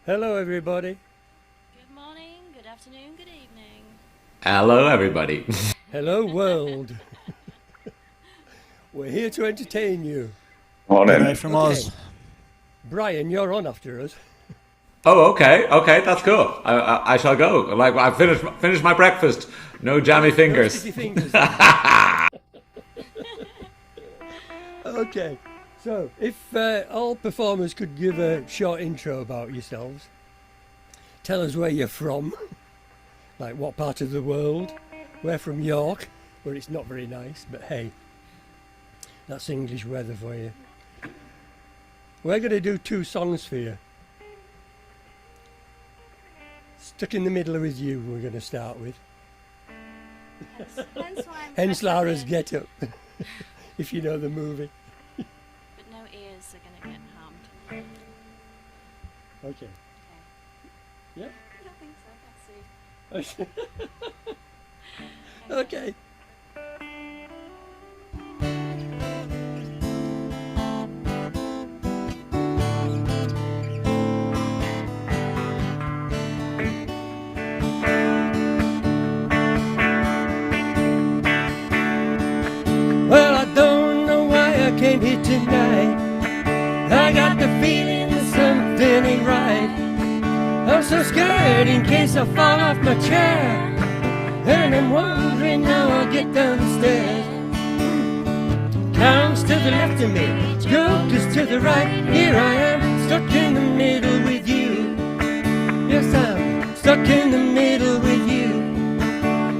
Hello, everybody. Good morning, good afternoon, good evening. Hello, everybody. Hello, world. We're here to entertain you. Morning. G'day from Oz. Brian, you're on after us. Oh, okay, that's cool. I shall go. Like I finished my breakfast. No jammy fingers. No sticky fingers. Okay, so if all performers could give a short intro about yourselves, tell us where you're from, like what part of the world. We're from York, where it's not very nice, but hey, that's English weather for you. We're going to do 2 songs for you. Stuck in the Middle with You, we're going to start with. Hence Lara's get up, if you know the movie. But no ears are going to get harmed. Okay. Yeah? I don't think so, let's see. Okay. Well, I don't know why I came here tonight. I got the feeling that something ain't right. I'm so scared in case I fall off my chair, and I'm wondering how I'll get down the stairs. Clowns to the left of me, jokers to the right. Here I am, stuck in the middle with you. Yes, I'm stuck in the middle with you,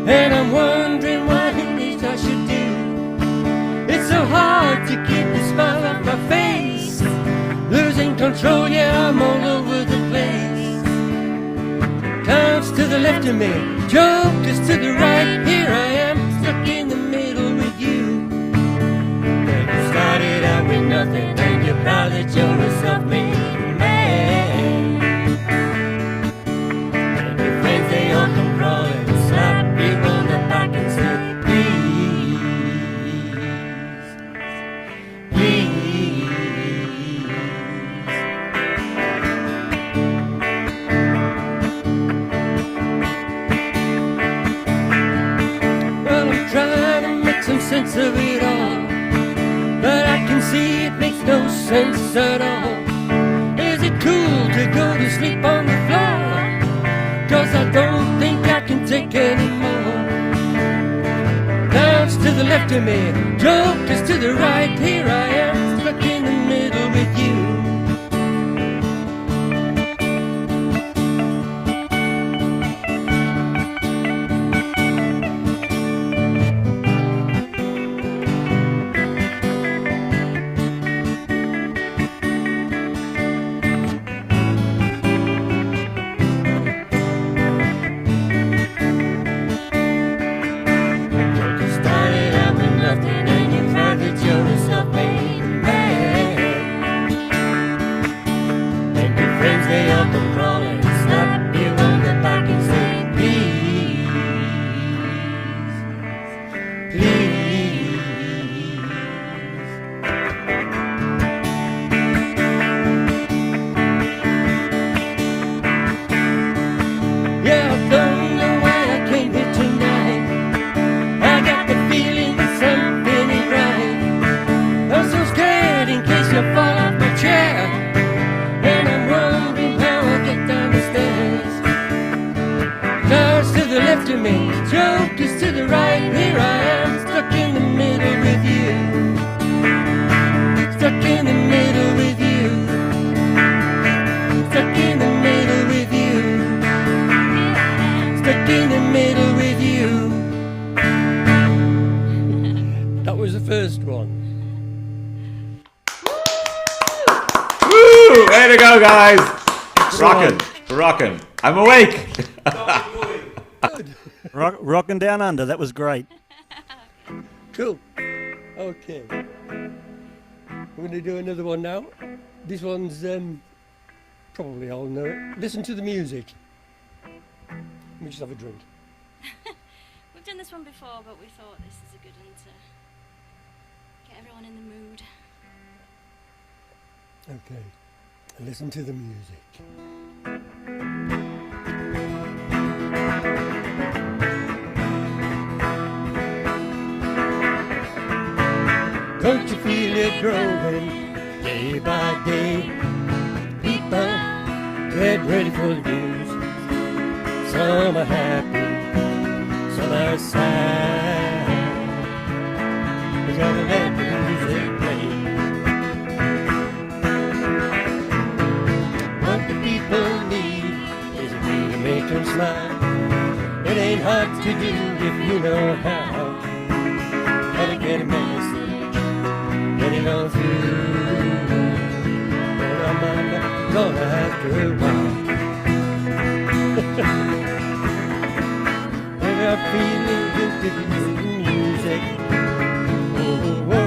and I'm wondering what it is I should do. It's so hard to keep the smile off my face. Losing control, yeah, I'm all over the place. Clowns to the left of me, jokers to the right. Here I am, stuck in the middle with you. And you started out with nothing, and you're proud that you're a self-made man. And your friends, they all come crawling, slap you on the back and say, sense of it all, but I can see it makes no sense at all. Is it cool to go to sleep on the floor? 'Cause I don't think I can take anymore. Clowns to the left of me, jokers to the right. Here I am, stuck in the middle with you. Way to go, guys! Rockin'. I'm awake. Rocking down under. That was great. Cool. Okay. I'm going to do another one now. This one's probably all know it. Listen to the music. Let me just have a drink. We've done this one before, but we thought this is a good one to get everyone in the mood. Okay. Listen to the music. it growing day by day. People get ready for the news. Some are happy, some are sad. We gotta let the music play. What the people need is a way to make them smile. It ain't hard to do if you know how. Gotta get a message, get it on through. But I'm not gonna after a while. When I'm feeling good to the music. Oh, oh,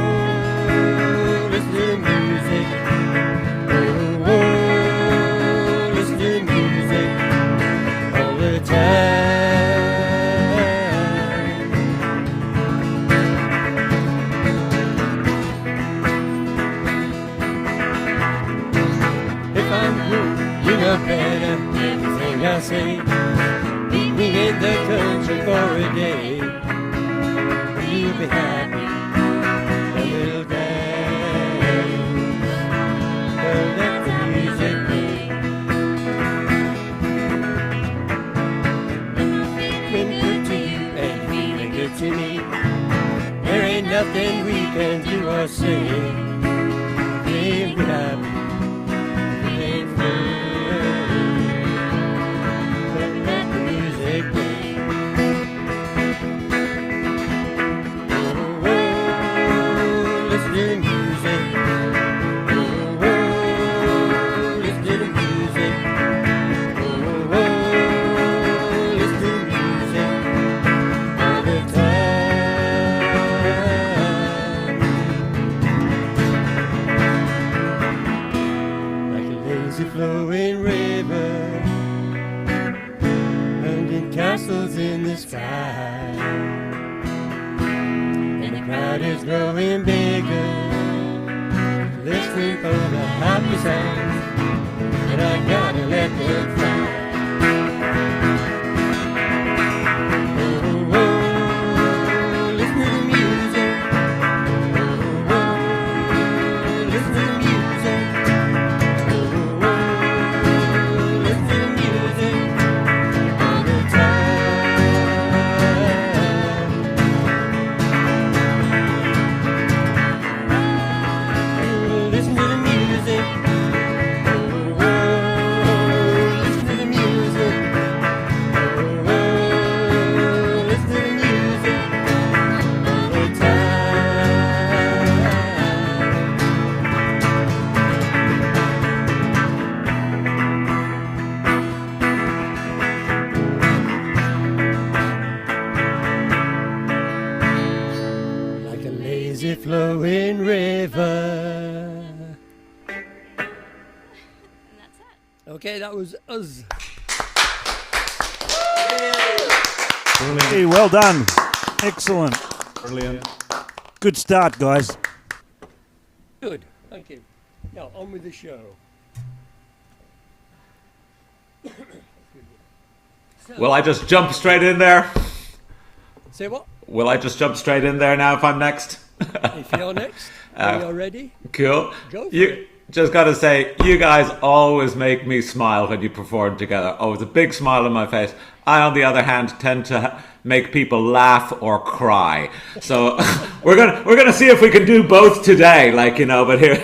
listen to the music. Oh, oh, listen to the music all the time. If I'm good, you know better everything I say. Meet me in the country for a day. You'll be happy, a little dance. Don't let the music play. Been good to you and feeling good to me. There ain't nothing we can do or say. We'll be happy. Flowing river, building castles in the sky, and the crowd is growing bigger, listening for the happy sounds, and I gotta let them fly. Oh, oh, listen to the music. Oh, oh, listen to the music. Flowing river. And that's it. Okay, that was us. Hey, well done. Excellent. Brilliant. Good start, guys. Good, thank you. Now, on with the show. Will I just jump straight in there? Say what? Will I just jump straight in there now if I'm next? If you're next, when you're ready. Cool. Go for you it. just got to say, you guys always make me smile when you perform together. Always a big smile on my face. I, on the other hand, tend to make people laugh or cry. So we're gonna see if we can do both today. But here,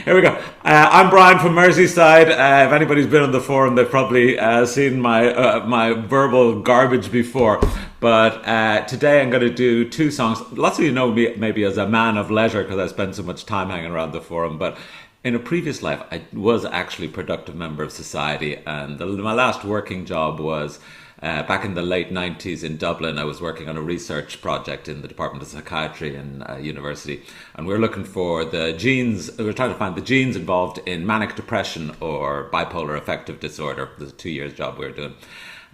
here we go. I'm Brian from Merseyside. If anybody's been on the forum, they've probably seen my verbal garbage before. But today I'm going to do two songs. Lots of you know me maybe as a man of leisure because I spend so much time hanging around the forum. But in a previous life, I was actually a productive member of society. And my last working job was back in the late 90s in Dublin. I was working on a research project in the Department of Psychiatry in university. And we were looking for the genes. We were trying to find the genes involved in manic depression or bipolar affective disorder. It was a 2 years job we were doing.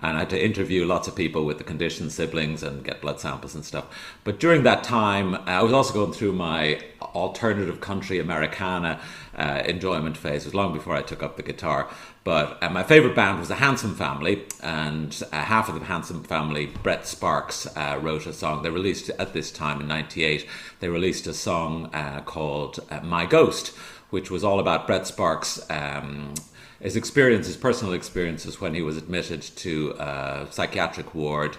and I had to interview lots of people with the condition, siblings, and get blood samples and stuff. But during that time, I was also going through my alternative country Americana enjoyment phase. It was long before I took up the guitar. But my favourite band was the Handsome Family, and half of the Handsome Family, Brett Sparks, wrote a song. They released at this time in '98. They released a song called "My Ghost," which was all about Brett Sparks. His personal experiences when he was admitted to a psychiatric ward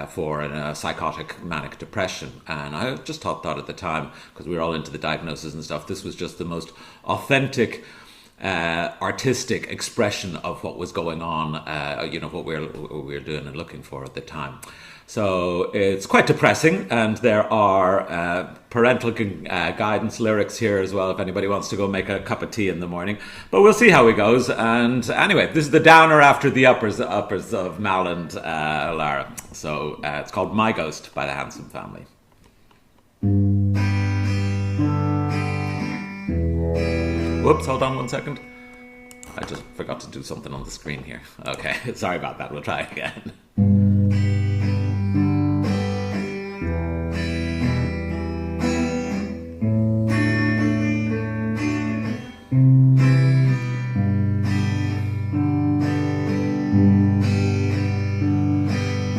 for a psychotic manic depression. And I just thought that at the time, because we were all into the diagnosis and stuff, this was just the most authentic artistic expression of what was going on, what we were doing and looking for at the time. So it's quite depressing, and there are parental guidance lyrics here as well if anybody wants to go make a cup of tea in the morning. But we'll see how it goes. And anyway, this is the downer after the uppers of Mal and Lara. So it's called My Ghost by the Handsome Family. Whoops, hold on 1 second. I just forgot to do something on the screen here. Okay, sorry about that. We'll try again.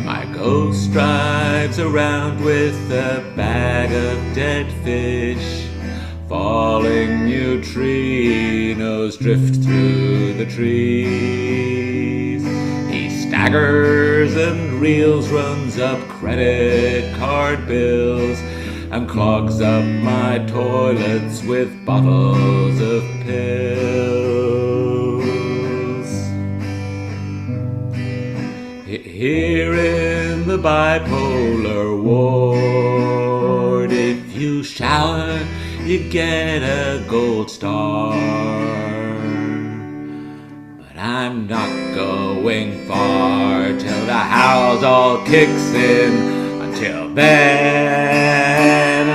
My ghost drives around with a bag of dead fish. Falling neutrinos drift through the trees. He staggers and reels, runs up credit card bills, and clogs up my toilets with bottles of pills. Here in the bipolar ward, if you shower, you get a gold star. But I'm not going far till the house all kicks in. Until then,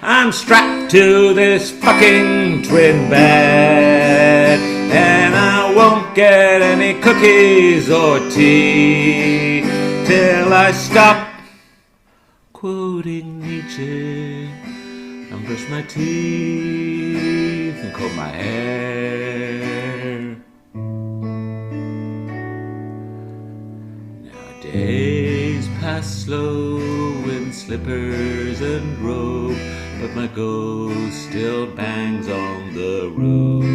I'm strapped to this fucking twin bed, and I won't get any cookies or tea till I stop quoting Nietzsche and brush my teeth and comb my hair. Now days pass slow in slippers and robe, but my ghost still bangs on the roof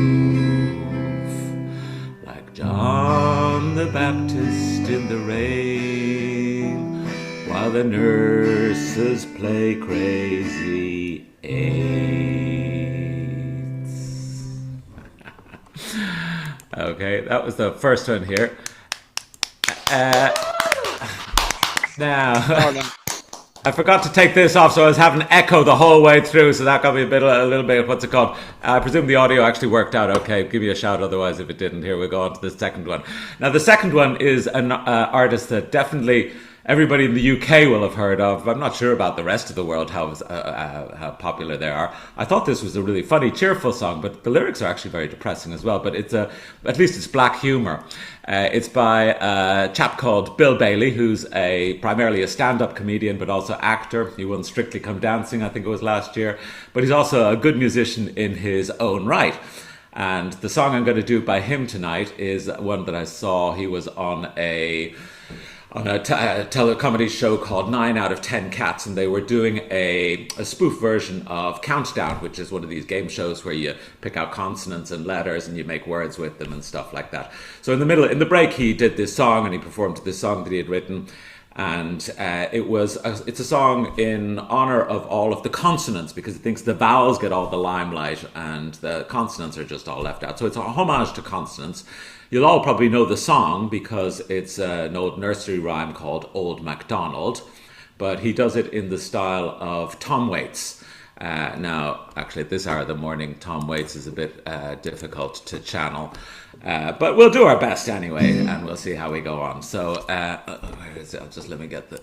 like John the Baptist in the rain, while the nurses play crazy eights. Okay, that was the first one here. Now, I forgot to take this off, so I was having echo the whole way through, so that got me a little bit, what's it called? I presume the audio actually worked out okay. Give me a shout otherwise if it didn't. Here we go on to the second one. Now, the second one is an artist that definitely everybody in the UK will have heard of. I'm not sure about the rest of the world, how popular they are. I thought this was a really funny, cheerful song, but the lyrics are actually very depressing as well. But at least it's black humour. It's by a chap called Bill Bailey, who's primarily a stand-up comedian, but also actor. He won Strictly Come Dancing, I think it was last year. But he's also a good musician in his own right. And the song I'm going to do by him tonight is one that I saw. He was on a telecomedy show called 9 out of 10 Cats, and they were doing a spoof version of Countdown, which is one of these game shows where you pick out consonants and letters and you make words with them and stuff like that. So in the break, he did this song, and he performed this song that he had written, and it's a song in honor of all of the consonants, because he thinks the vowels get all the limelight and the consonants are just all left out. So it's a homage to consonants. You'll all probably know the song because it's an old nursery rhyme called Old MacDonald, but he does it in the style of Tom Waits. Now, actually, at this hour of the morning, Tom Waits is a bit difficult to channel, but we'll do our best anyway, and we'll see how we go on. So, just let me get the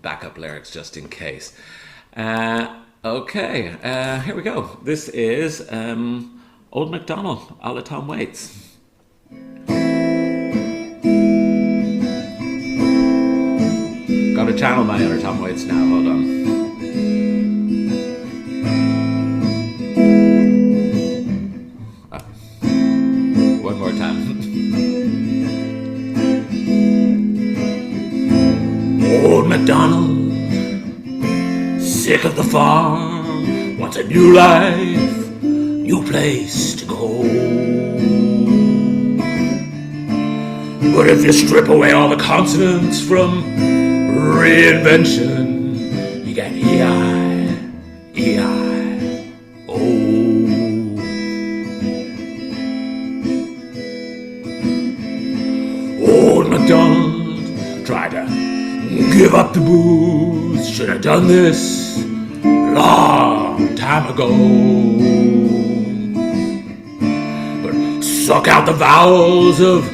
backup lyrics just in case. Okay, here we go. This is Old MacDonald, a la Tom Waits. going to channel my inner Tom Waits now. Hold on. One more time. Old MacDonald, sick of the farm, wants a new life, new place to go. But if you strip away all the consonants from reinvention, you get E-I, E-I, O. Old MacDonald tried to give up the booze, should have done this long time ago. But suck out the vowels of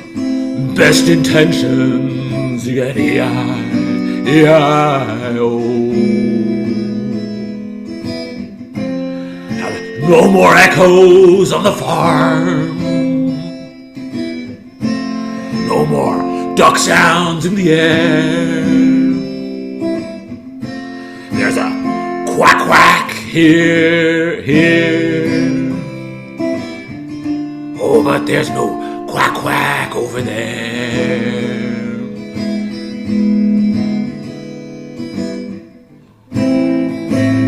best intentions, you get E-I, E-I-O. Now, no more echoes on the farm, no more duck sounds in the air. There's a quack quack here, here. Oh, but there's no quack quack over there.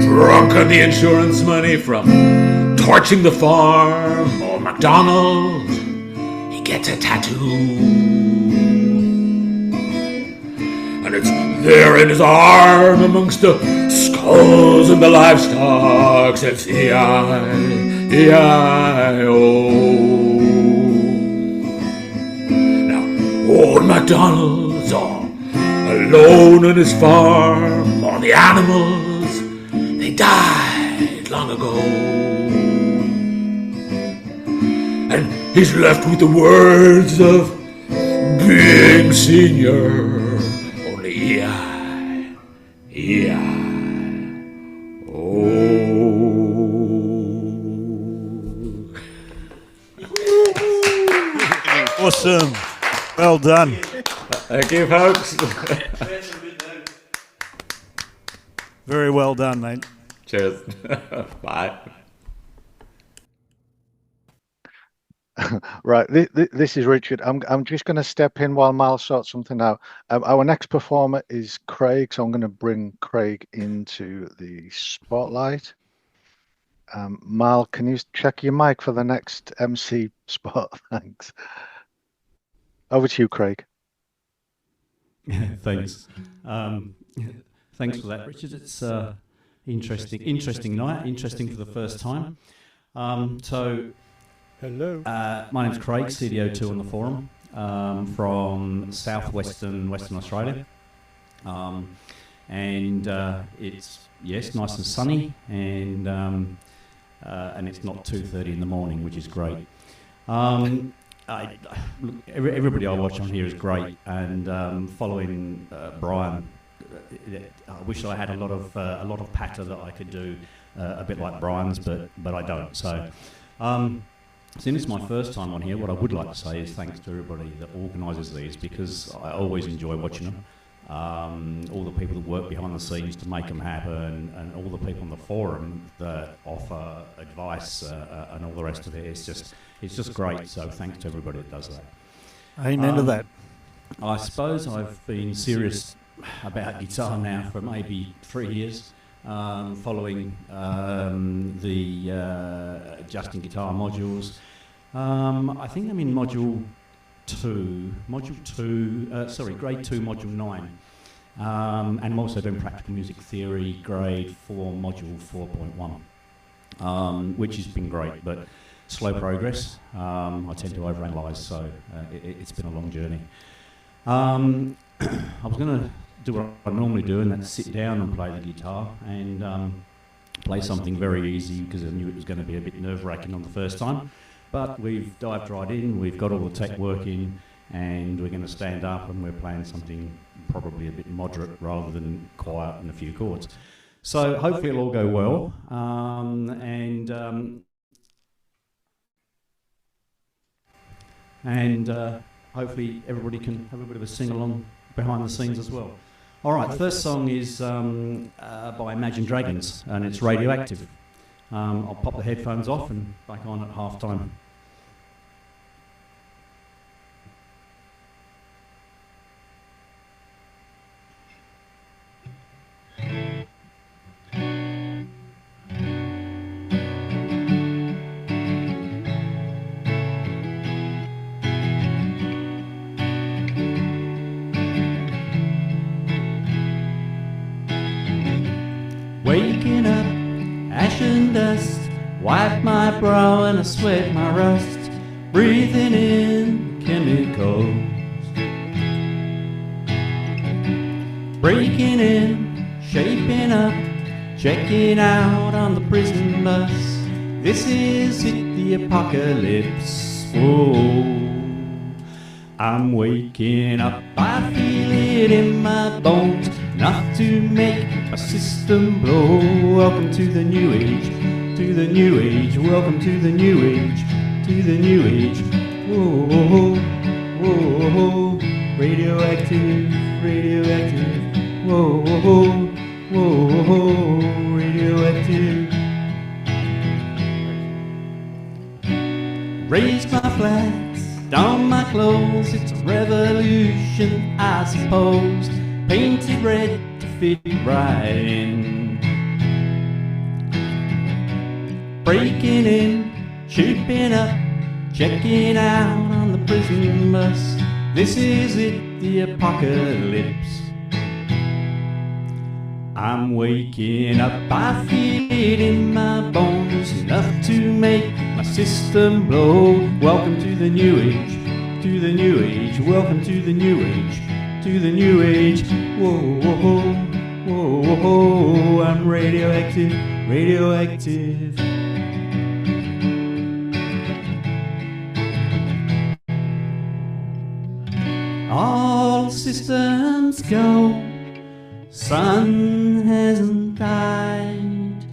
Drunk on the insurance money from torching the farm, old MacDonald, he gets a tattoo. And it's there in his arm amongst the skulls and the livestock. It's E-I, E-I-O. Old MacDonald's all alone on his farm. All the animals, they died long ago. And he's left with the words of being senior. Only E-I, E-I-O. Awesome. Well done. Thank you, folks. Very well done, mate. Cheers. Bye. Right, this is Richard. I'm just going to step in while Mal sorts something out. Our next performer is Craig, so I'm going to bring Craig into the spotlight. Mal, can you check your mic for the next MC spot? Thanks. Over to you, Craig. Thanks. Thanks for that, Richard. It's interesting night, interesting for the first time. Hello. My name's Craig, CDO2 on the forum, from southwestern Western Australia. And it's, yes, nice and sunny, and it's not 2:30 in the morning, which is great. Look, everybody I watch on here is great, and following Brian, I wish I had a lot of patter that I could do a bit like Brian's, but I don't. So, since it's my first time on here, what I would like to say is thanks to everybody that organises these, because I always enjoy watching them. All the people that work behind the scenes to make them happen, and all the people on the forum that offer advice and all the rest of it. It's just great. So thanks to everybody that does that. Amen to that. I suppose I've been serious about guitar now for maybe 3 years, following the JustinGuitar modules. I think I'm in grade 2, module 9. And I'm also doing practical music theory, grade 4, module 4.1, which has been great, but slow progress. I tend to overanalyze, so it's been a long journey. I was going to do what I normally do, and that's sit down and play the guitar and play something very easy, because I knew it was going to be a bit nerve-wracking on the first time. But we've dived right in, we've got all the tech working, and we're going to stand up and we're playing something probably a bit moderate rather than quiet and a few chords. So hopefully it'll all go well. Hopefully everybody can have a bit of a sing-along behind the scenes as well. All right, the first song is by Imagine Dragons, and it's Radioactive. I'll pop the headphones off and back on at half time. Waking up, ash and dust, wipe my brow and I sweat my rust, breathing in chemicals, breaking in, shaping up, checking out on the prison bus. This is it, the apocalypse. Whoa. I'm waking up, I feel it in my bones, enough to make my system blow. Welcome to the new age, to the new age. Welcome to the new age, to the new age. Whoa, whoa, whoa, whoa. Radioactive, radioactive. Whoa, whoa, whoa, whoa, radioactive. Raise my flags, don my clothes. It's a revolution, I suppose. Painted red to fit right in. Breaking in, shaping up, checking out on the prison bus. This is it, the apocalypse. I'm waking up, I feel it in my bones, enough to make my system blow. Welcome to the new age, to the new age. Welcome to the new age, to the new age. Whoa, whoa, whoa, whoa, whoa. I'm radioactive, radioactive. All systems go, sun hasn't died.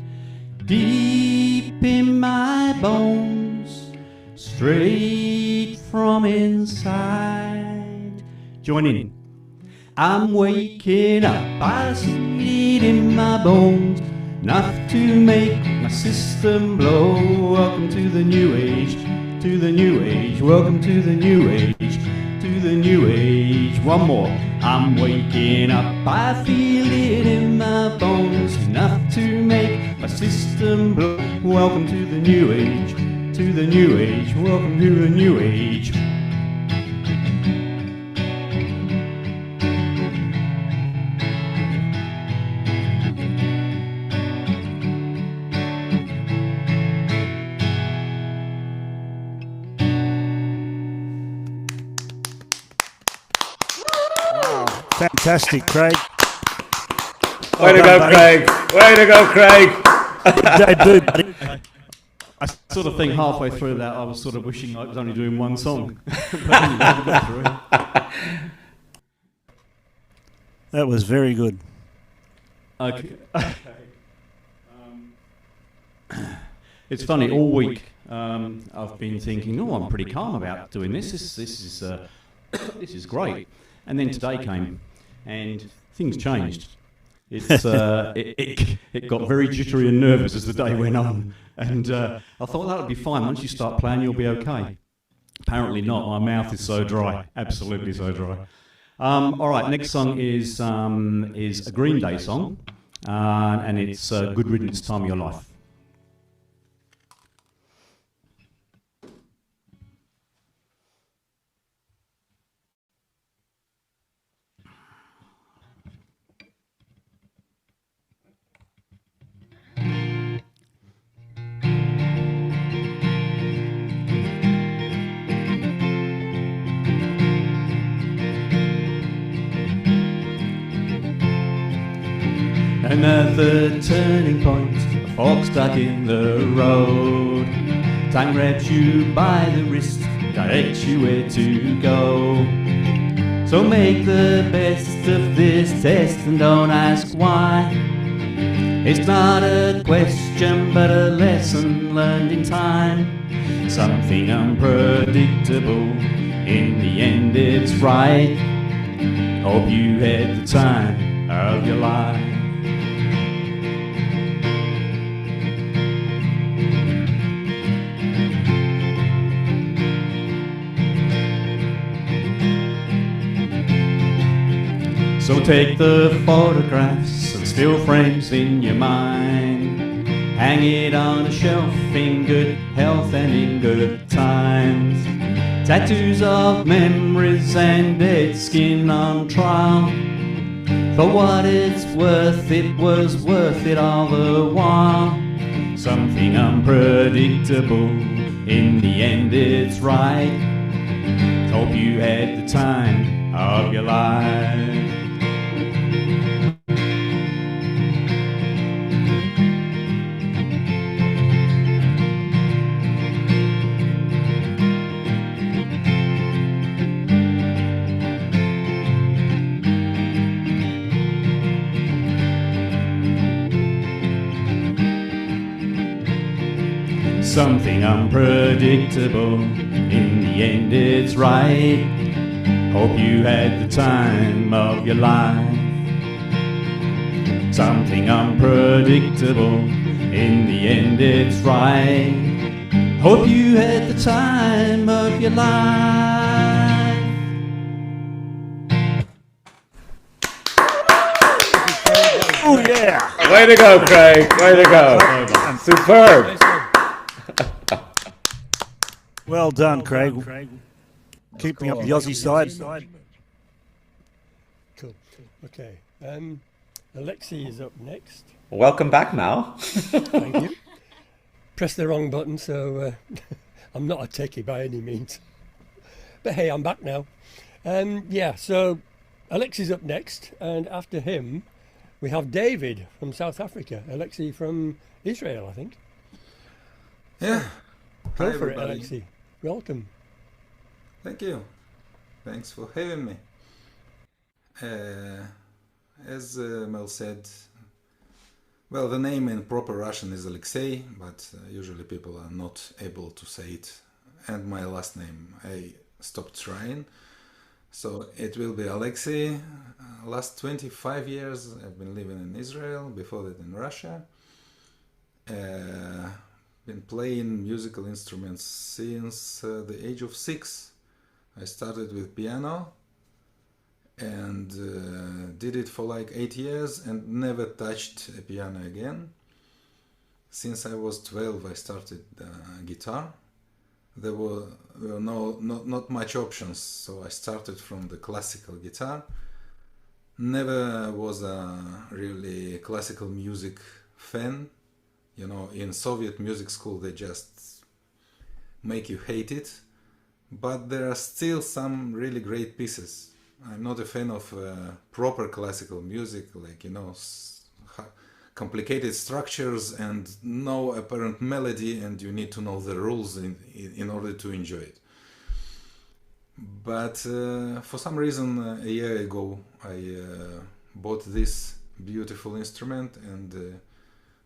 Deep in my bones, straight from inside. Join in. I'm waking up, I see it in my bones, enough to make my system blow. Welcome to the new age, to the new age. Welcome to the new age, to the new age. One more. I'm waking up, I feel it in my bones, enough to make my system blow. Welcome to the new age, to the new age. Welcome to the new age. Fantastic, Craig. Way to go, Craig. Way to go, Craig. Debut, buddy. I sort of think halfway through that I was sort of wishing I was only doing one song. But anyway, I got through. That was very good. Okay. It's funny, all week I've been thinking, oh, I'm pretty calm about doing this. This is great. And then today came, and things changed. It's it got very jittery and nervous as the day went on, and I thought that would be fine. Once you start playing, you'll be okay. Apparently not. My mouth is so dry, absolutely so dry. All right, next song is a Green Day song, and it's Good Riddance, Time of Your Life. Another turning point, a fork stuck in the road. Time grabs you by the wrist, directs you where to go. So make the best of this test and don't ask why. It's not a question but a lesson learned in time. Something unpredictable, in the end it's right. Hope you had the time of your life. So take the photographs and still frames in your mind, hang it on a shelf in good health and in good times. Tattoos of memories and dead skin on trial. For what it's worth, it was worth it all the while. Something unpredictable, in the end it's right. Hope you had the time of your life. Something unpredictable, in the end it's right. Hope you had the time of your life. Something unpredictable, in the end it's right. Hope you had the time of your life. Oh, yeah. Way to go, Craig. Way to go. Superb. Well done, Craig. Keeping up the Aussie side. Cool. Okay. Alexey is up next. Welcome back, Mal. Thank you. Pressed the wrong button, so I'm not a techie by any means. But hey, I'm back now. Yeah, so Alexey's up next, and after him, we have David from South Africa. Alexey from Israel, I think. Yeah. Go Hi, for it, everybody. Alexey. Welcome. Thank you. Thanks for having me. As Mel said, well, the name in proper Russian is Alexey, but usually people are not able to say it. And my last name, I stopped trying. So it will be Alexey. Last 25 years I've been living in Israel, before that in Russia. Been playing musical instruments since the age of 6. I started with piano and did it for like 8 years and never touched a piano again. Since I was 12 I started guitar. There were not much options, so I started from the classical guitar. Never was a really classical music fan. You know, in Soviet music school they just make you hate it. But there are still some really great pieces. I'm not a fan of proper classical music, like, you know, complicated structures and no apparent melody, and you need to know the rules in order to enjoy it. But for some reason, a year ago, I bought this beautiful instrument and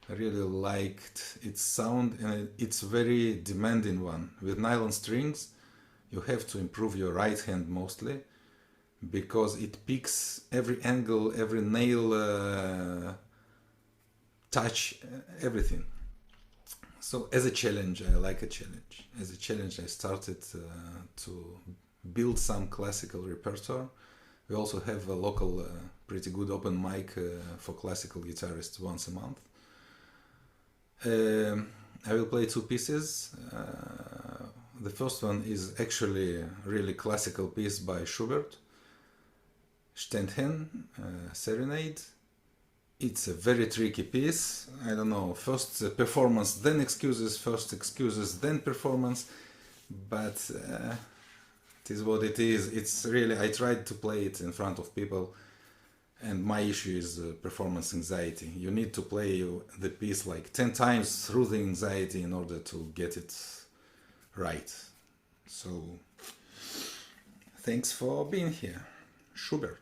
I really liked its sound, and it's a very demanding one. With nylon strings, you have to improve your right hand mostly, because it picks every angle, every nail, touch, everything. So as a challenge, I like a challenge. As a challenge, I started to build some classical repertoire. We also have a local pretty good open mic for classical guitarists once a month. I will play 2 pieces. The first one is actually a really classical piece by Schubert, Stendhal, Serenade. It's a very tricky piece. I don't know, first performance, then excuses, first excuses, then performance. But it is what it is. It's really, I tried to play it in front of people, and my issue is performance anxiety. You need to play the piece like 10 times through the anxiety in order to get it right. So, thanks for being here. Schubert.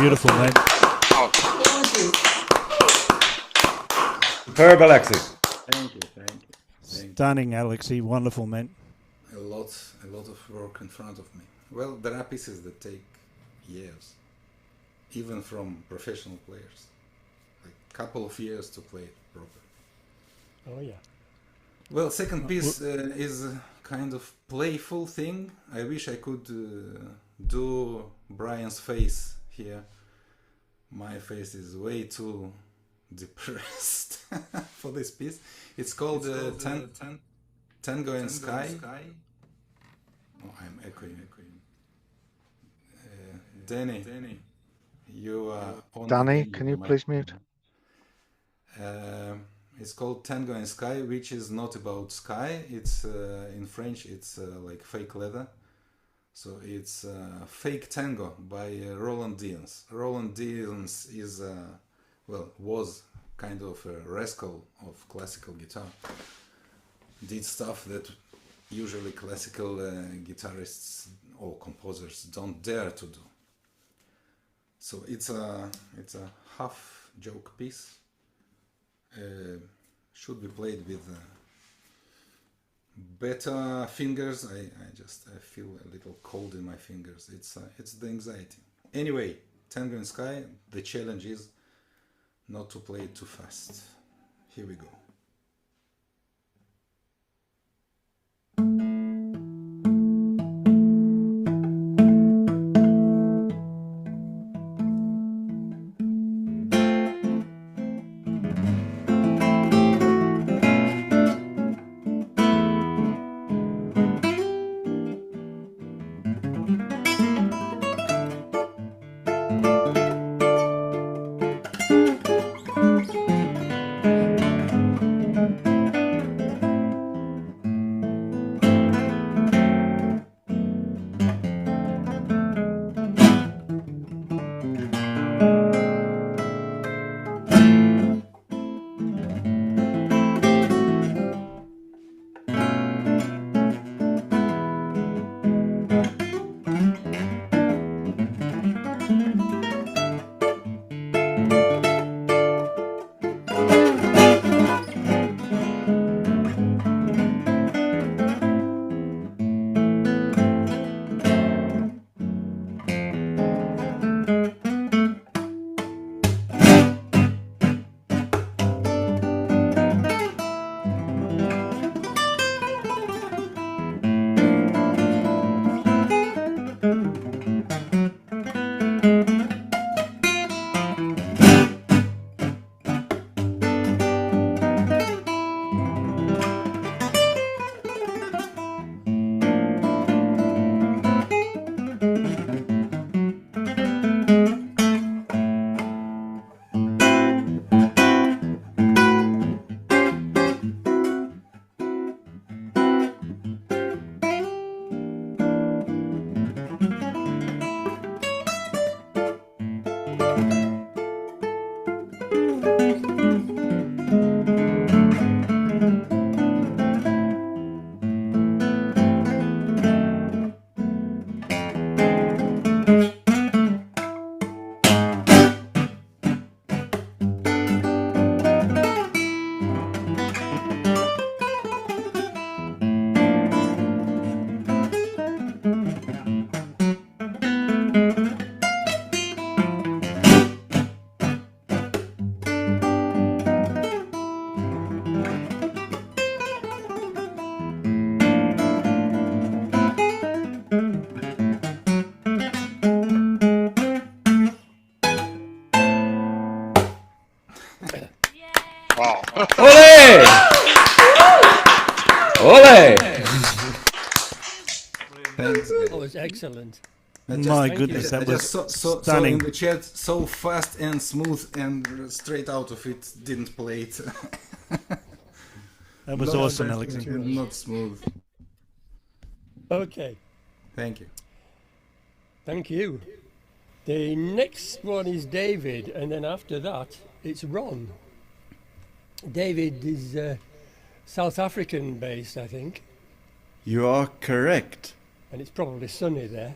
beautiful, man. Superb, Alexey. Thank you. Stunning, Alexey. Wonderful, man. A lot of work in front of me. Well, there are pieces that take years, even from professional players. Like couple of years to play it properly. Oh yeah. Well, second piece is a kind of playful thing. I wish I could do Brian's face here. My face is way too depressed for this piece. It's called Tango in Sky. Oh, I'm echoing. Danny, you are on. Danny, can you please mute? It's called Tango in Sky, which is not about sky. It's in French. It's like fake leather. So it's Fake Tango by Roland Dians. Roland Dians is was kind of a rascal of classical guitar. Did stuff that usually classical guitarists or composers don't dare to do. So it's a half joke piece. Should be played with better fingers. I feel a little cold in my fingers. It's the anxiety. Anyway, Tango in Sky. The challenge is not to play it too fast. Here we go. Ole! Ole! Thanks. That was excellent. My goodness, that was so stunning. in the chat, so fast and smooth and straight out of it, didn't play it. That was awesome, Alexey. Not smooth. Okay, Thank you. thank you. The next one is David, and then after that, it's Ron. David is South African based, I think, You are correct. and it's probably sunny there.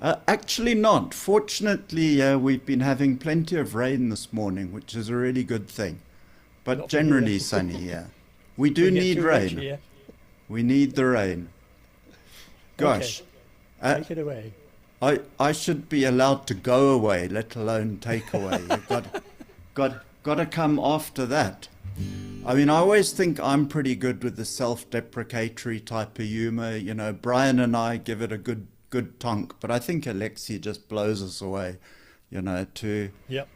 Actually not. Fortunately, we've been having plenty of rain this morning, which is a really good thing. But Not for generally here. sunny, yeah. We do We get need too much rain. here. We need the rain. Gosh, Take it away. I should be allowed to go away, let alone take away. You've got to come after that. I mean, I always think I'm pretty good with the self-deprecatory type of humor. You know, Brian and I give it a good tonk, but I think Alexey just blows us away. You know, to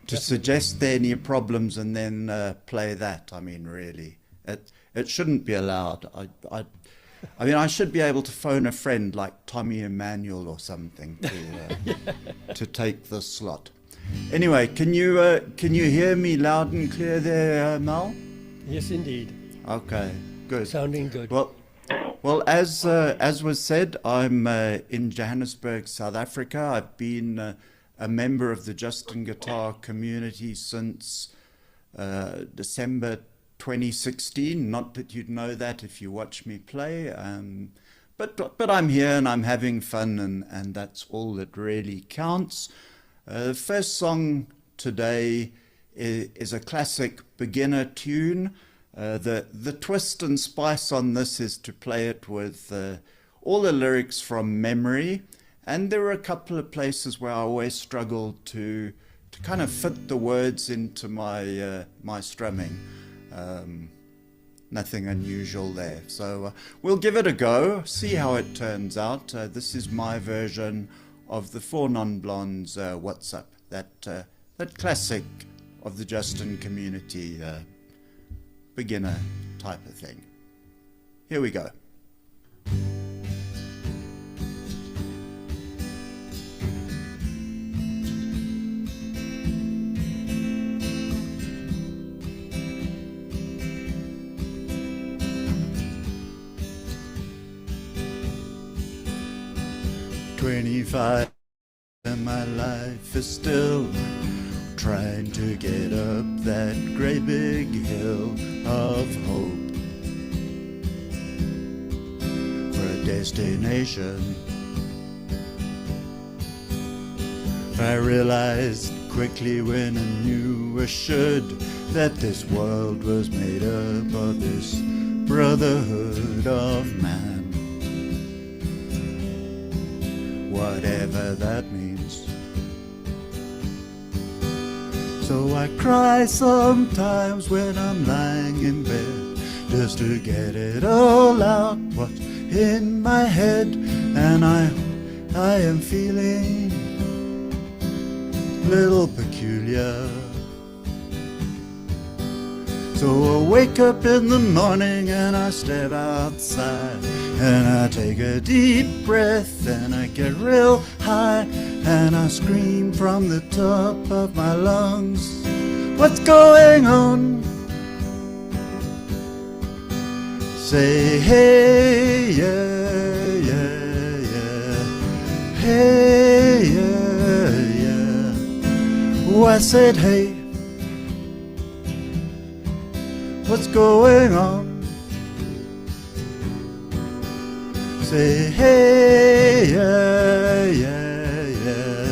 suggest there are any problems and then play that. I mean, really, it shouldn't be allowed. I mean, I should be able to phone a friend like Tommy Emmanuel or something to take the slot. Anyway, can you hear me loud and clear there, Mal? Yes, indeed. Okay, good. Sounding good. Well, as was said, I'm in Johannesburg, South Africa. I've been a member of the JustinGuitar community since December 2016. Not that you'd know that if you watch me play, but I'm here and I'm having fun, and that's all that really counts. The first song today is a classic beginner tune. The twist and spice on this is to play it with all the lyrics from memory, and there were a couple of places where I always struggled to kind of fit the words into my strumming. Nothing unusual there. So we'll give it a go, see how it turns out. This is my version of the Four Non-Blondes What's Up, that classic of the Justin community, beginner type of thing. Here we go. "25 and my life is still trying to get up that great big hill of hope for a destination. I realized quickly when I knew I should that this world was made up of this brotherhood of man. Whatever that means. So I cry sometimes when I'm lying in bed, just to get it all out what's in my head. And I am feeling a little peculiar. So I wake up in the morning and I step outside and I take a deep breath and I get real high and I scream from the top of my lungs, "What's going on?" Say, "Hey, yeah, yeah, yeah. Hey, yeah, yeah." Oh, I said, "Hey, what's going on?" Say, "Hey, yeah, yeah, yeah.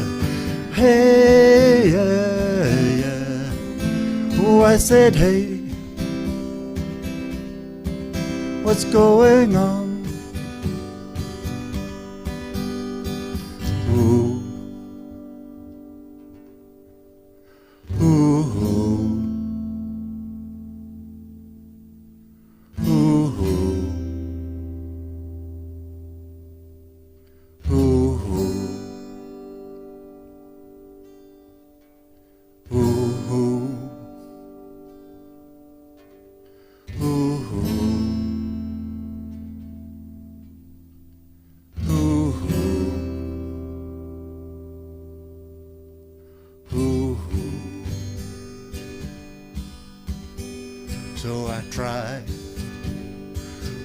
Hey, yeah, yeah." Oh, I said, "Hey, what's going on?" Ooh, ooh, ooh, ooh. So I try,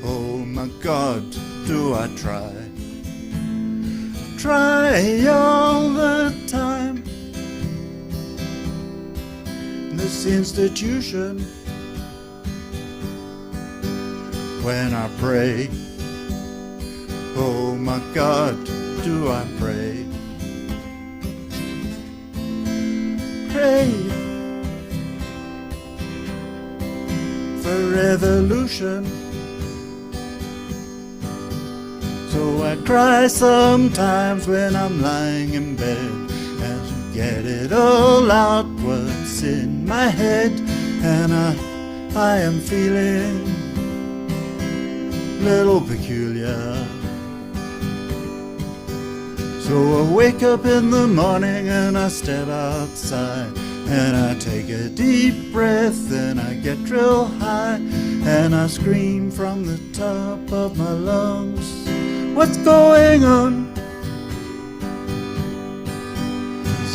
oh my God, do I try all the time. This institution, when I pray, oh my God, do I pray. pray for revolution. So I cry sometimes when I'm lying in bed, and to get it all out what's in my head. And I am feeling a little peculiar. So I wake up in the morning and I step outside, and I take a deep breath and I get real high, and I scream from the top of my lungs, what's going on?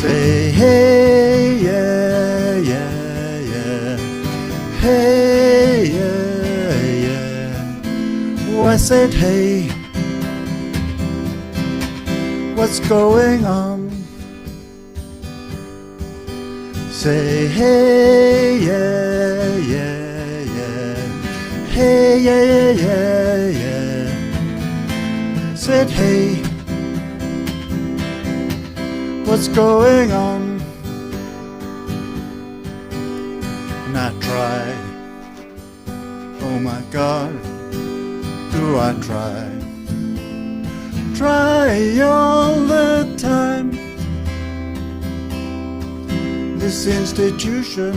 Say hey, yeah, yeah, yeah. Hey, yeah, yeah. Oh, I said hey, what's going on? Say hey, yeah, yeah, yeah. Hey, yeah, yeah, yeah. Said hey, what's going on? And I try, oh my God, do I try? Try all the time. This institution,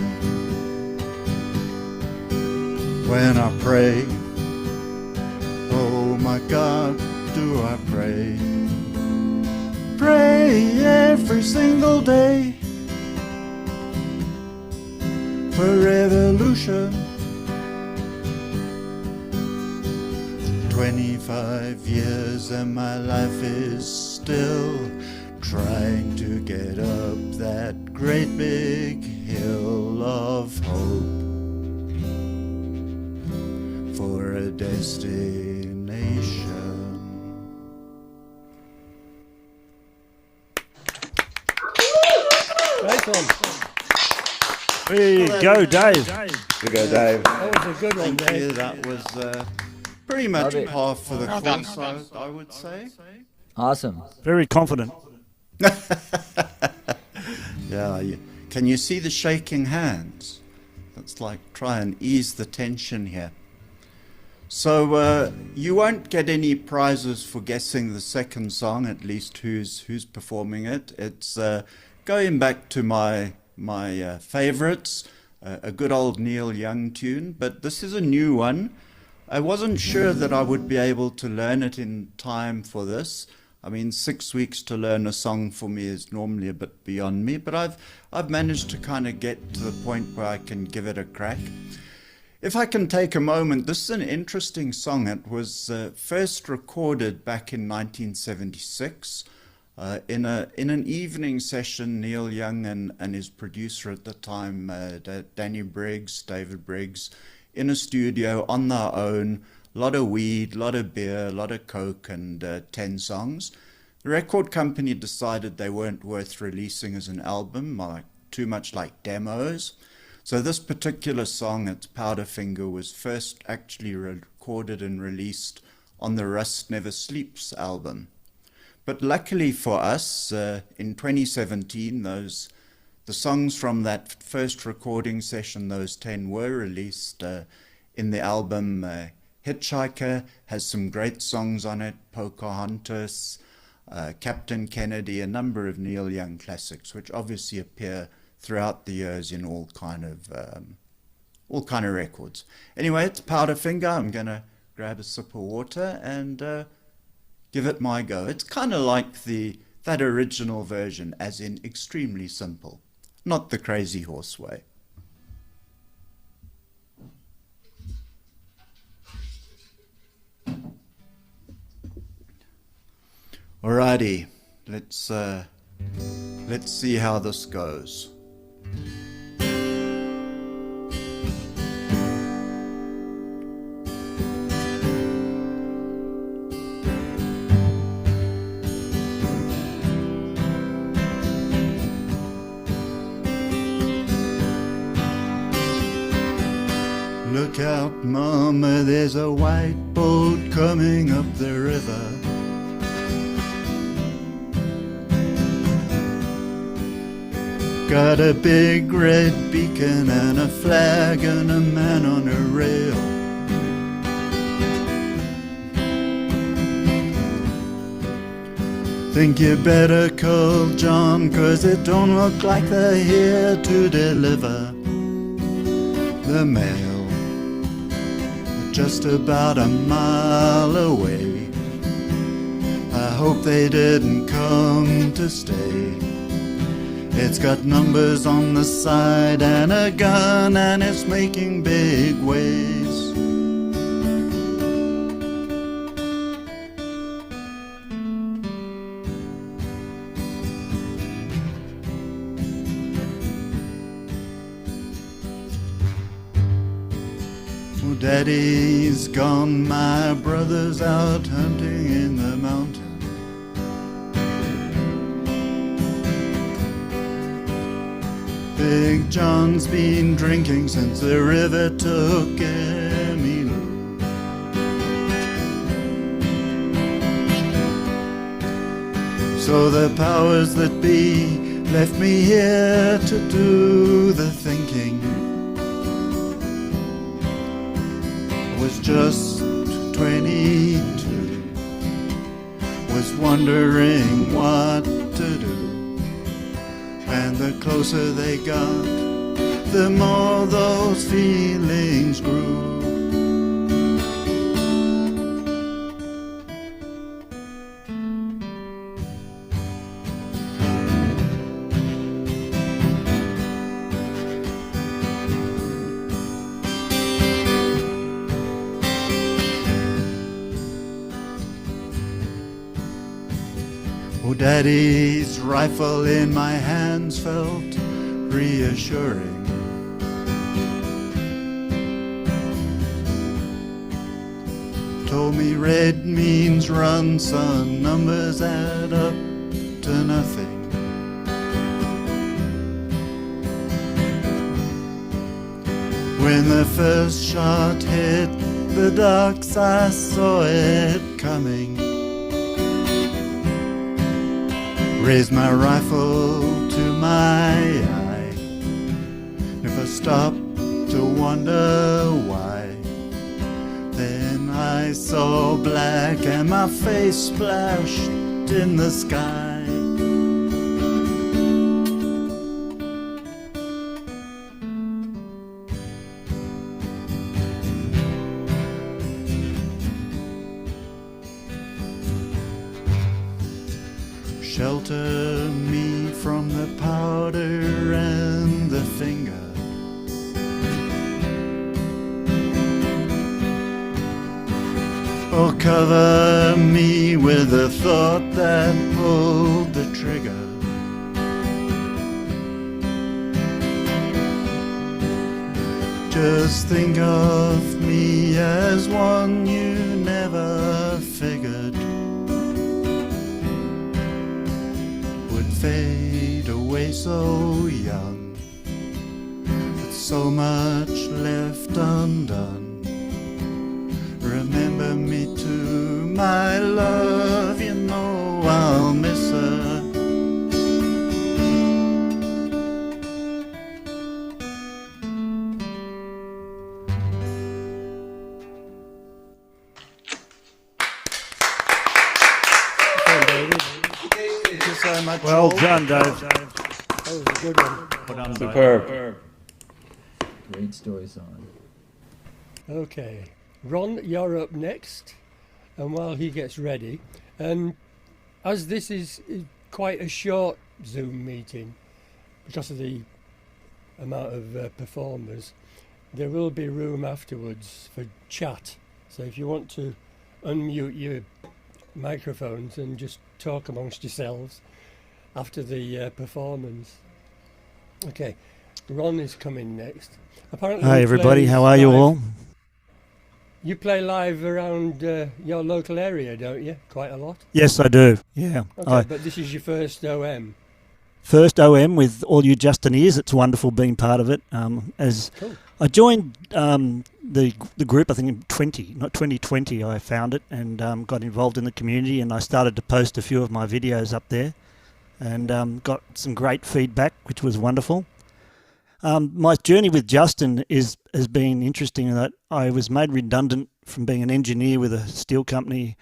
when I pray, oh my God, do I pray? Pray every single day for revolution. 25 years and my life is still trying to get up that great big hill of hope for a destination. Great one. There you go, Dave. There you go, Dave. That was a good one, Thank you. Dave. That was pretty much par for the course, I would say. Awesome. Very confident. Yeah, can you see the shaking hands? That's like try and ease the tension here. So you won't get any prizes for guessing the second song, at least who's performing it. It's going back to my favorites, a good old Neil Young tune, but this is a new one. I wasn't sure that I would be able to learn it in time for this. I mean, 6 weeks to learn a song for me is normally a bit beyond me, but I've managed to kind of get to the point where I can give it a crack. If I can take a moment, this is an interesting song. It was first recorded back in 1976 in an evening session. Neil Young and his producer at the time, David Briggs, in a studio on their own. A lot of weed, a lot of beer, a lot of coke, and 10 songs. The record company decided they weren't worth releasing as an album, too much like demos. So this particular song, it's Powderfinger, was first actually recorded and released on the Rust Never Sleeps album. But luckily for us, in 2017, the songs from that first recording session, those 10, were released in the album Hitchhiker. Has some great songs on it, Pocahontas, Captain Kennedy, a number of Neil Young classics, which obviously appear throughout the years in all kind of records. Anyway, it's Powderfinger. I'm going to grab a sip of water and give it my go. It's kind of like that original version, as in extremely simple, not the Crazy Horse way. Alrighty, let's see how this goes. Look out, Mama, there's a white boat coming up the river. got a big red beacon and a flag and a man on a rail. Think you better call John, 'cause it don't look like they're here to deliver the mail. They're just about a mile away. I hope they didn't come to stay. It's got numbers on the side and a gun, and it's making big waves. Well, Daddy's gone, my brother's out hunting in the mountains. Big John's been drinking since the river took Emilu. So the powers that be left me here to do the thinking. I was just 22, was wondering what to do. And the closer they got, the more those feelings grew. Oh, Daddy's rifle in my hands felt reassuring. Told me red means run, son, numbers add up to nothing. When the first shot hit the ducks, I saw it coming. Raised my rifle to my eye. Never stopped to wonder why. Then I saw black and my face splashed in the sky. Shelter me from the powder and the finger. Or cover me with the thought that pulled the trigger. Just think of me as one you never figured would fade away so young, with so much left undone. Remember me to my love, you know I'll miss her. Thank you so much. Well all. done, Dave. That was a good one. Well done, Dave. Superb. Great story, son. Okay, Ron, you're up next, and while he gets ready, and as this is quite a short Zoom meeting because of the amount of performers, there will be room afterwards for chat. So if you want to unmute your microphones and just talk amongst yourselves after the performance. Okay, Ron is coming next. Apparently, Hi, he everybody. plays How are you live. all? You play live around your local area, don't you? Quite a lot. Yes, I do. Yeah. Okay, but this is your first OM. First OM with all you Justin ears. It's wonderful being part of it. As Cool. I joined the group, I think in 2020, I found it and got involved in the community, and I started to post a few of my videos up there. and got some great feedback, which was wonderful. My journey with Justin has been interesting in that I was made redundant from being an engineer with a steel company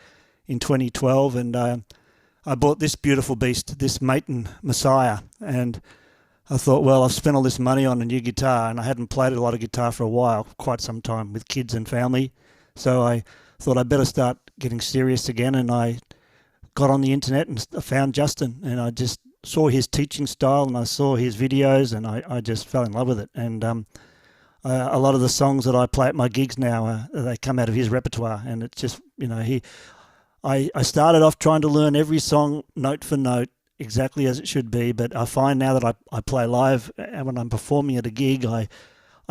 in 2012, and I bought this beautiful beast, this Maton Messiah, and I thought, well, I've spent all this money on a new guitar, and I hadn't played a lot of guitar for a while, quite some time, with kids and family, so I thought I'd better start getting serious again, and I got on the internet and found Justin, and I just saw his teaching style, and I saw his videos, and I just fell in love with it. And a lot of the songs that I play at my gigs now, they come out of his repertoire, and it's just, I started off trying to learn every song note for note exactly as it should be, but I find now that I play live and when I'm performing at a gig, I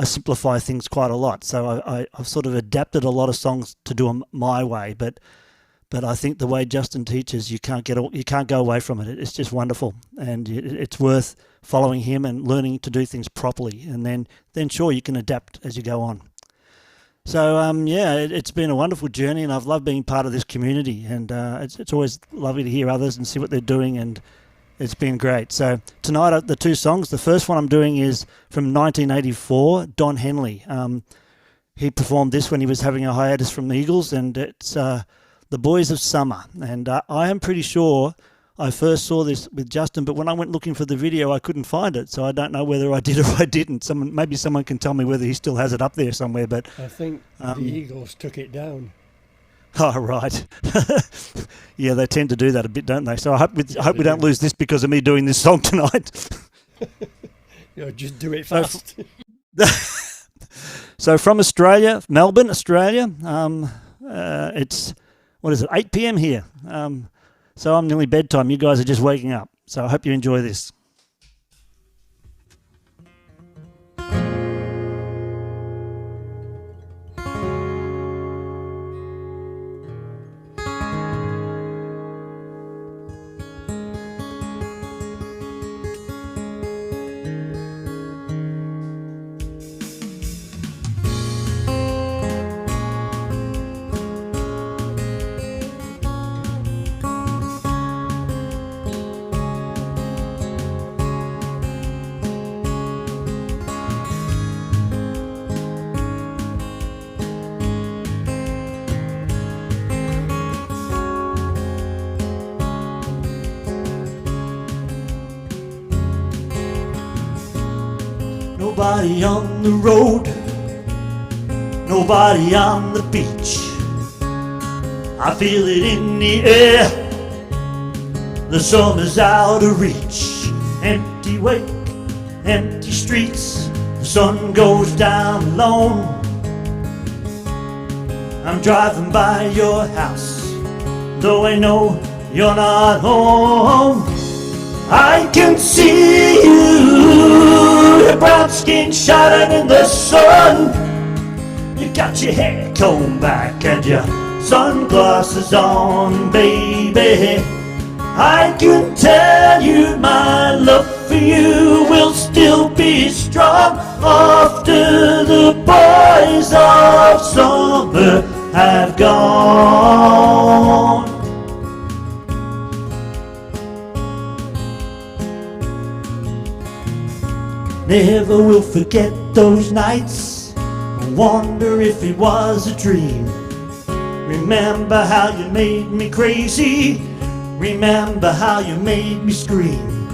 simplify things quite a lot. So I've sort of adapted a lot of songs to do them my way, but I think the way Justin teaches, you can't go away from it. It's just wonderful, and it's worth following him and learning to do things properly, and then sure, you can adapt as you go on. So it's been a wonderful journey, and I've loved being part of this community, and it's always lovely to hear others and see what they're doing, and it's been great. So tonight, the two songs, the first one I'm doing is from 1984, Don Henley. He performed this when he was having a hiatus from the Eagles, and it's The Boys of Summer. And I am pretty sure I first saw this with Justin, but when I went looking for the video, I couldn't find it. So I don't know whether I did or I didn't. Maybe someone can tell me whether he still has it up there somewhere. But I think the Eagles took it down. Oh, right. Yeah, they tend to do that a bit, don't they? So I hope we don't lose this because of me doing this song tonight. Just do it fast. So from Australia, Melbourne, Australia, it's, 8 p.m. here. So I'm nearly bedtime. You guys are just waking up. So I hope you enjoy this. Nobody on the road, nobody on the beach. I feel it in the air, the summer's out of reach. Empty wake, empty streets, the sun goes down alone. I'm driving by your house, though I know you're not home. I can see you, your brown skin shining in the sun. You got your hair combed back and your sunglasses on, baby. I can tell you my love for you will still be strong after the boys of summer have gone. Never will forget those nights, wonder if it was a dream. Remember how you made me crazy, remember how you made me scream.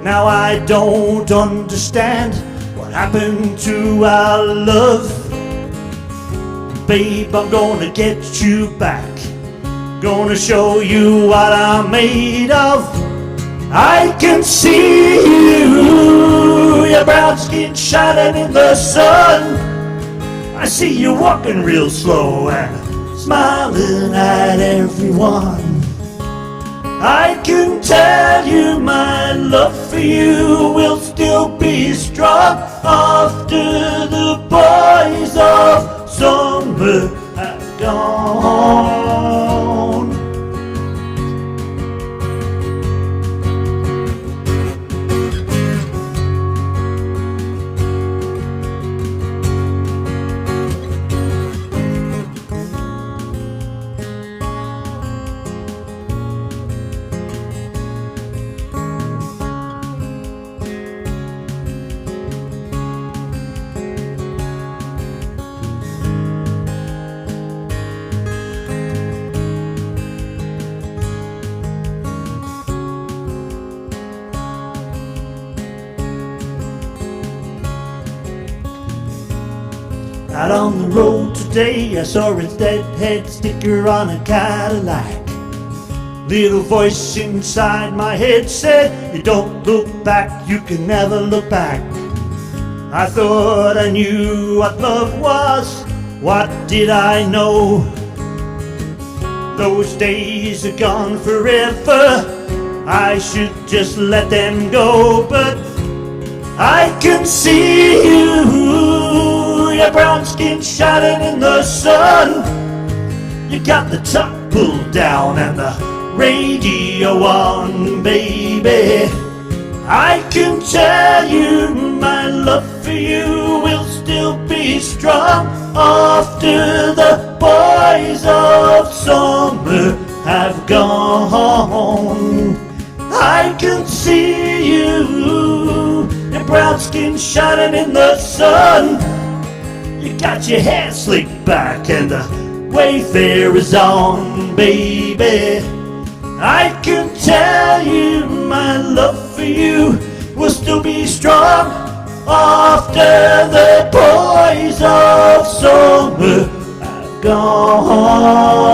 Now I don't understand what happened to our love. Babe, I'm gonna get you back, gonna show you what I'm made of. I can see you, your brown skin shining in the sun. I see you walking real slow and smiling at everyone. I can tell you my love for you will still be strong after the boys of summer have gone. Out on the road today, I saw a deadhead sticker on a Cadillac. Little voice inside my head said, you don't look back, you can never look back. I thought I knew what love was, what did I know? Those days are gone forever, I should just let them go. But I can see you, your brown skin shining in the sun. You got the top pulled down and the radio on, baby. I can tell you my love for you will still be strong after the boys of summer have gone. I can see you, your brown skin shining in the sun. You got your hair slicked back and the Wayfarer is on, baby. I can tell you my love for you will still be strong after the boys of summer have gone.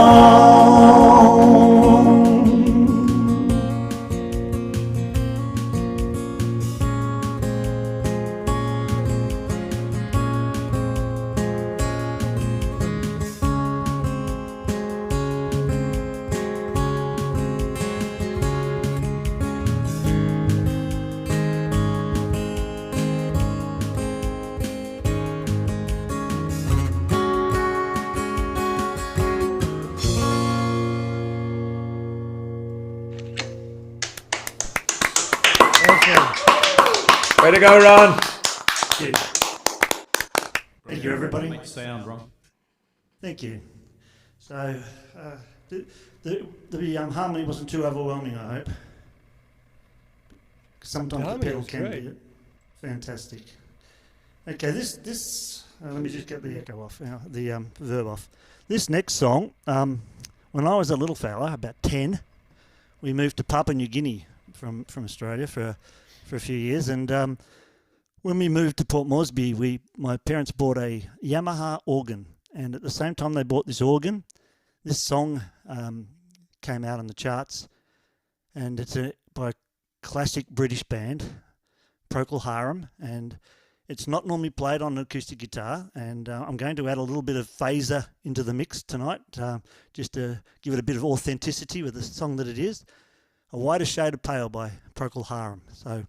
Way to go, Ron. Thank you, everybody. Great sound, Ron. Thank you. So, the harmony wasn't too overwhelming, I hope. Sometimes the pedal can be it. Fantastic. Okay, this let me just get the echo off, the verb off. This next song, when I was a little fella, about 10, we moved to Papua New Guinea from Australia for a few years, and when we moved to Port Moresby, my parents bought a Yamaha organ, and at the same time they bought this organ, this song came out on the charts, and it's by a classic British band, Procol Harum, and it's not normally played on an acoustic guitar, and I'm going to add a little bit of phaser into the mix tonight, just to give it a bit of authenticity with the song that it is. A Whiter Shade of Pale by Procol Harum. So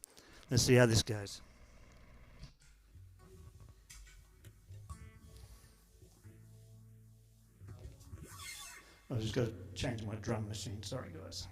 let's see how this goes. I've just got to change my drum machine. Sorry, guys.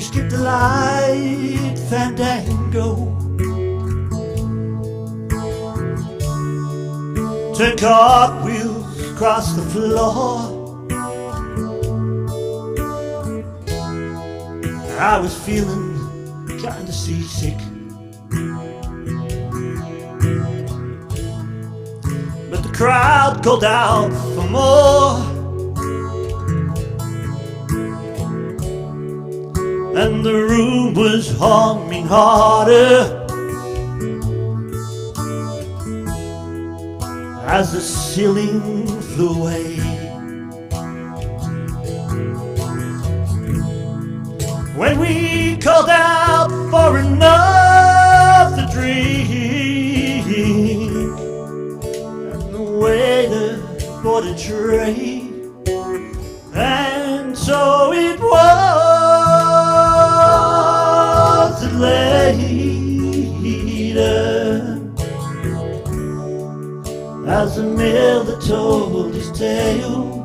Skip the light fandango, turn cartwheels across the floor. I was feeling kinda seasick, but the crowd called out for more. And the room was humming harder as the ceiling flew away. When we called out for another drink, and the waiter brought a tray, and so it was later, as the miller told his tale,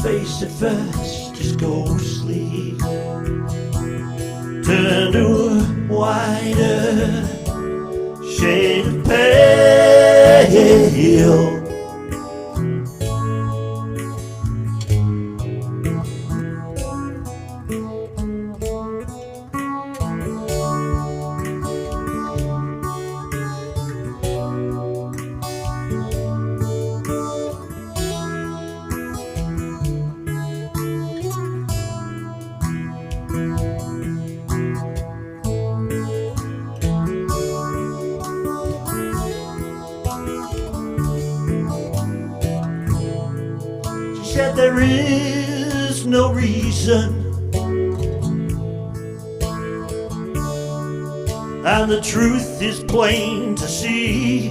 face at first just ghostly, turn to a wider shade of pale. Said there is no reason, and the truth is plain to see,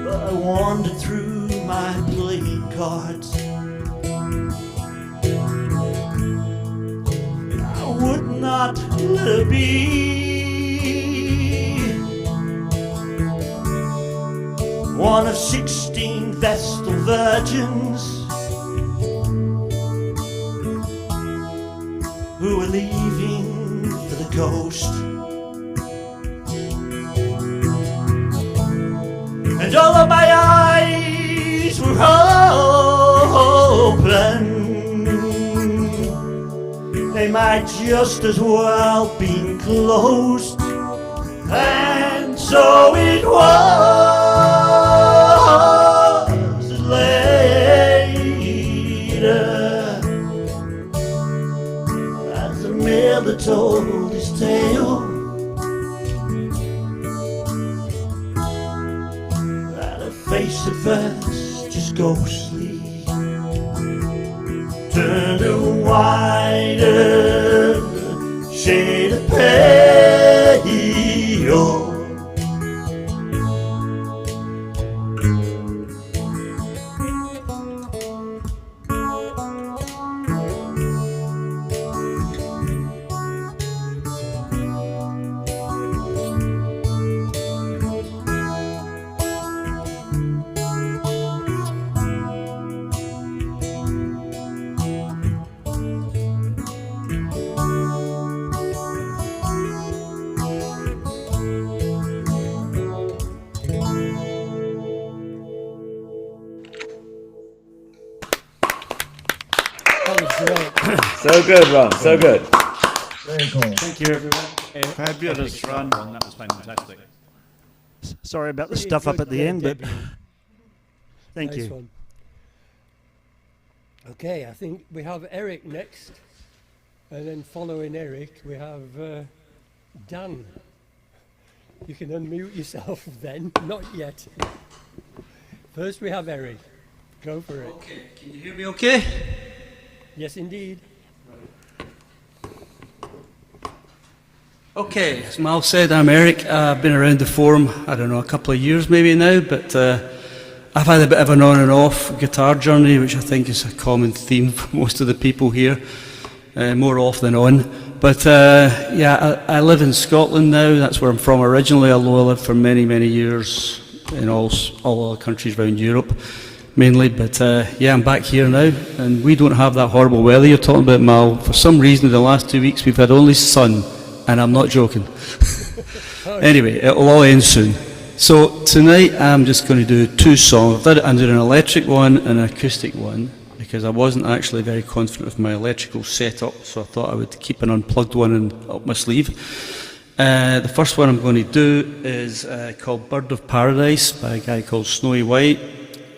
but I wandered through my playing cards. I would not let her be. One of 16 Vestal virgins who were leaving for the coast, and although my eyes were open, they might just as well be closed. And so it was later, as the miller told his tale, that her face at first just ghostly turned a wider shade of pale. So good, Ron. So good. Very cool. Thank you, everyone. Fabulous run. That was fantastic. Sorry about the stuff up at the end, but thank Nice you. one. Okay, I think we have Eric next, and then following Eric we have Dan. You can unmute yourself then, not yet. First we have Eric. Go for it. Okay, can you hear me okay? Yes, indeed. Okay, as Mal said, I'm Eric. I've been around the forum, I don't know, a couple of years maybe now, but I've had a bit of an on and off guitar journey, which I think is a common theme for most of the people here, more off than on. But yeah, I live in Scotland now. That's where I'm from originally, although I lived for many, many years in all other countries around Europe, mainly. But yeah, I'm back here now, and we don't have that horrible weather you're talking about, Mal. For some reason, in the last 2 weeks, we've had only sun, and I'm not joking. Anyway, it'll all end soon. So tonight, I'm just going to do two songs. I'm doing an electric one and an acoustic one, because I wasn't actually very confident with my electrical setup, so I thought I would keep an unplugged one up my sleeve. The first one I'm going to do is called Bird of Paradise by a guy called Snowy White.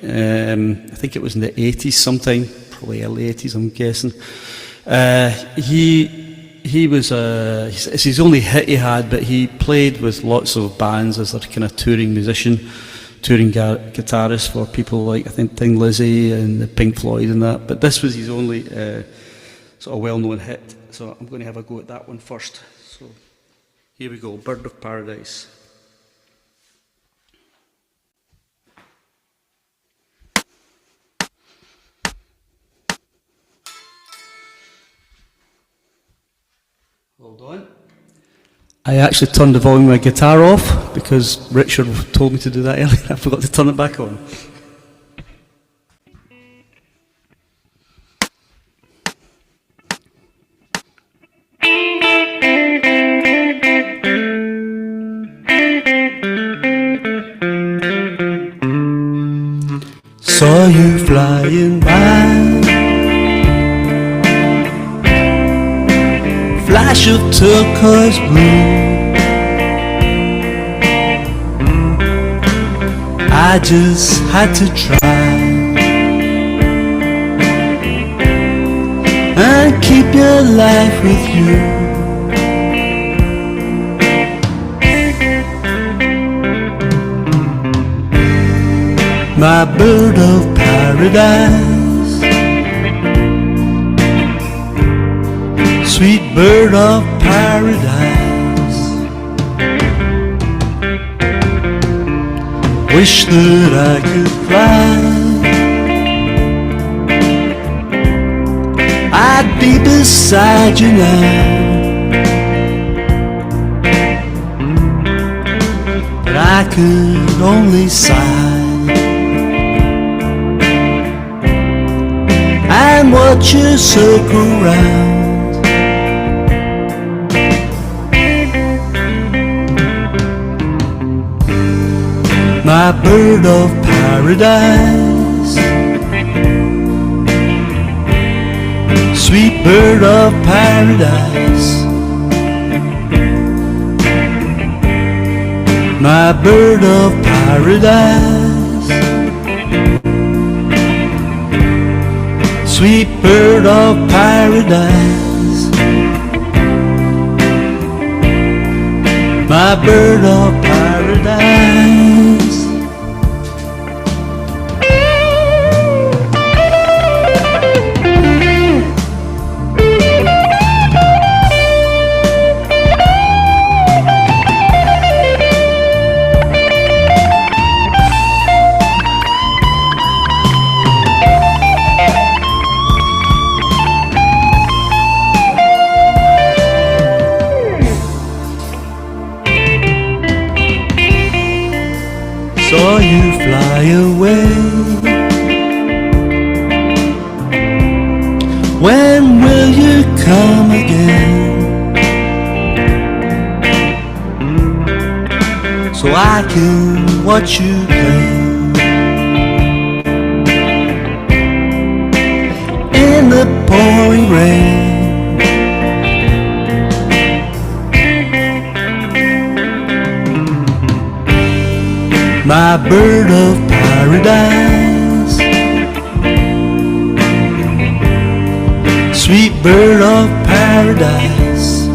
I think it was in the 80s sometime, probably early 80s I'm guessing. He was, it's his only hit he had, but he played with lots of bands as a kind of touring musician, touring guitarist for people like, I think, Thin Lizzy and the Pink Floyd and that. But this was his only sort of well-known hit. So I'm going to have a go at that one first. So here we go, Bird of Paradise. Hold on. I actually turned the volume of my guitar off because Richard told me to do that earlier. I forgot to turn it back on. saw you flying by. Flash of turquoise blue. I just had to try and keep your life with you. My bird of paradise, sweet bird of paradise. Wish that I could fly, I'd be beside you now. But I could only sigh and watch you circle round. My bird of paradise, sweet bird of paradise. My bird of paradise, sweet bird of paradise. My bird of paradise. Saw you fly away. When will you come again? So I can watch you play in the pouring rain. My bird of paradise, sweet bird of paradise.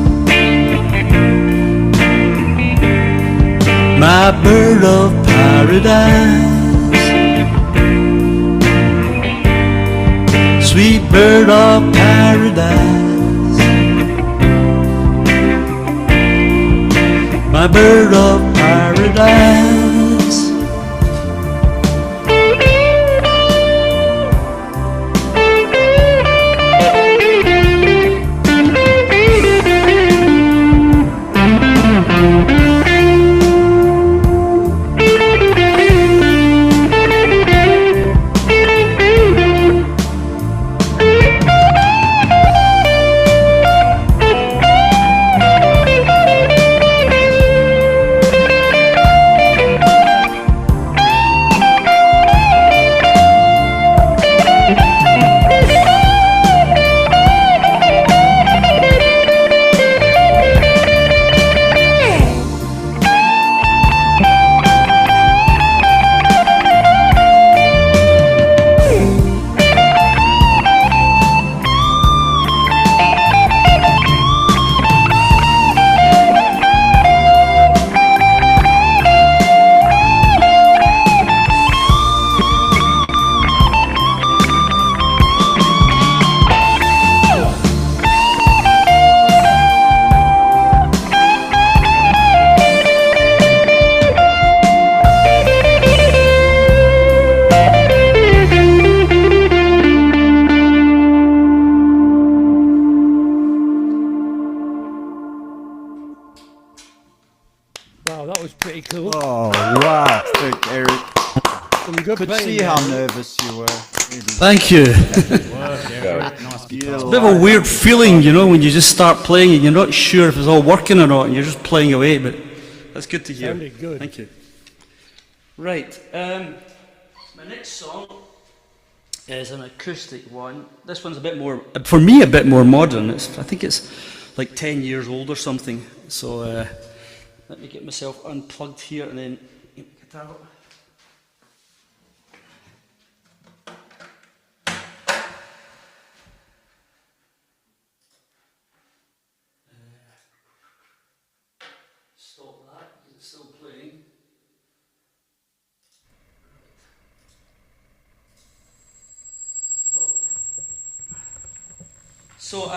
My bird of paradise, sweet bird of paradise. My bird of paradise. Wow, that was pretty cool. Oh, wow. Look, Eric. Some good Could playing see there. how nervous you were. Really. Thank you. Nice You're It's a bit of a weird feeling, you know, when you just start playing and you're not sure if it's all working or not, and you're just playing away, but that's good to hear. Sounded good. Thank you. Right, my next song is an acoustic one. This one's a bit more, for me, a bit more modern. I think it's like 10 years old or something. So let me get myself unplugged here and then get my guitar out. Stop that, because it's still playing. So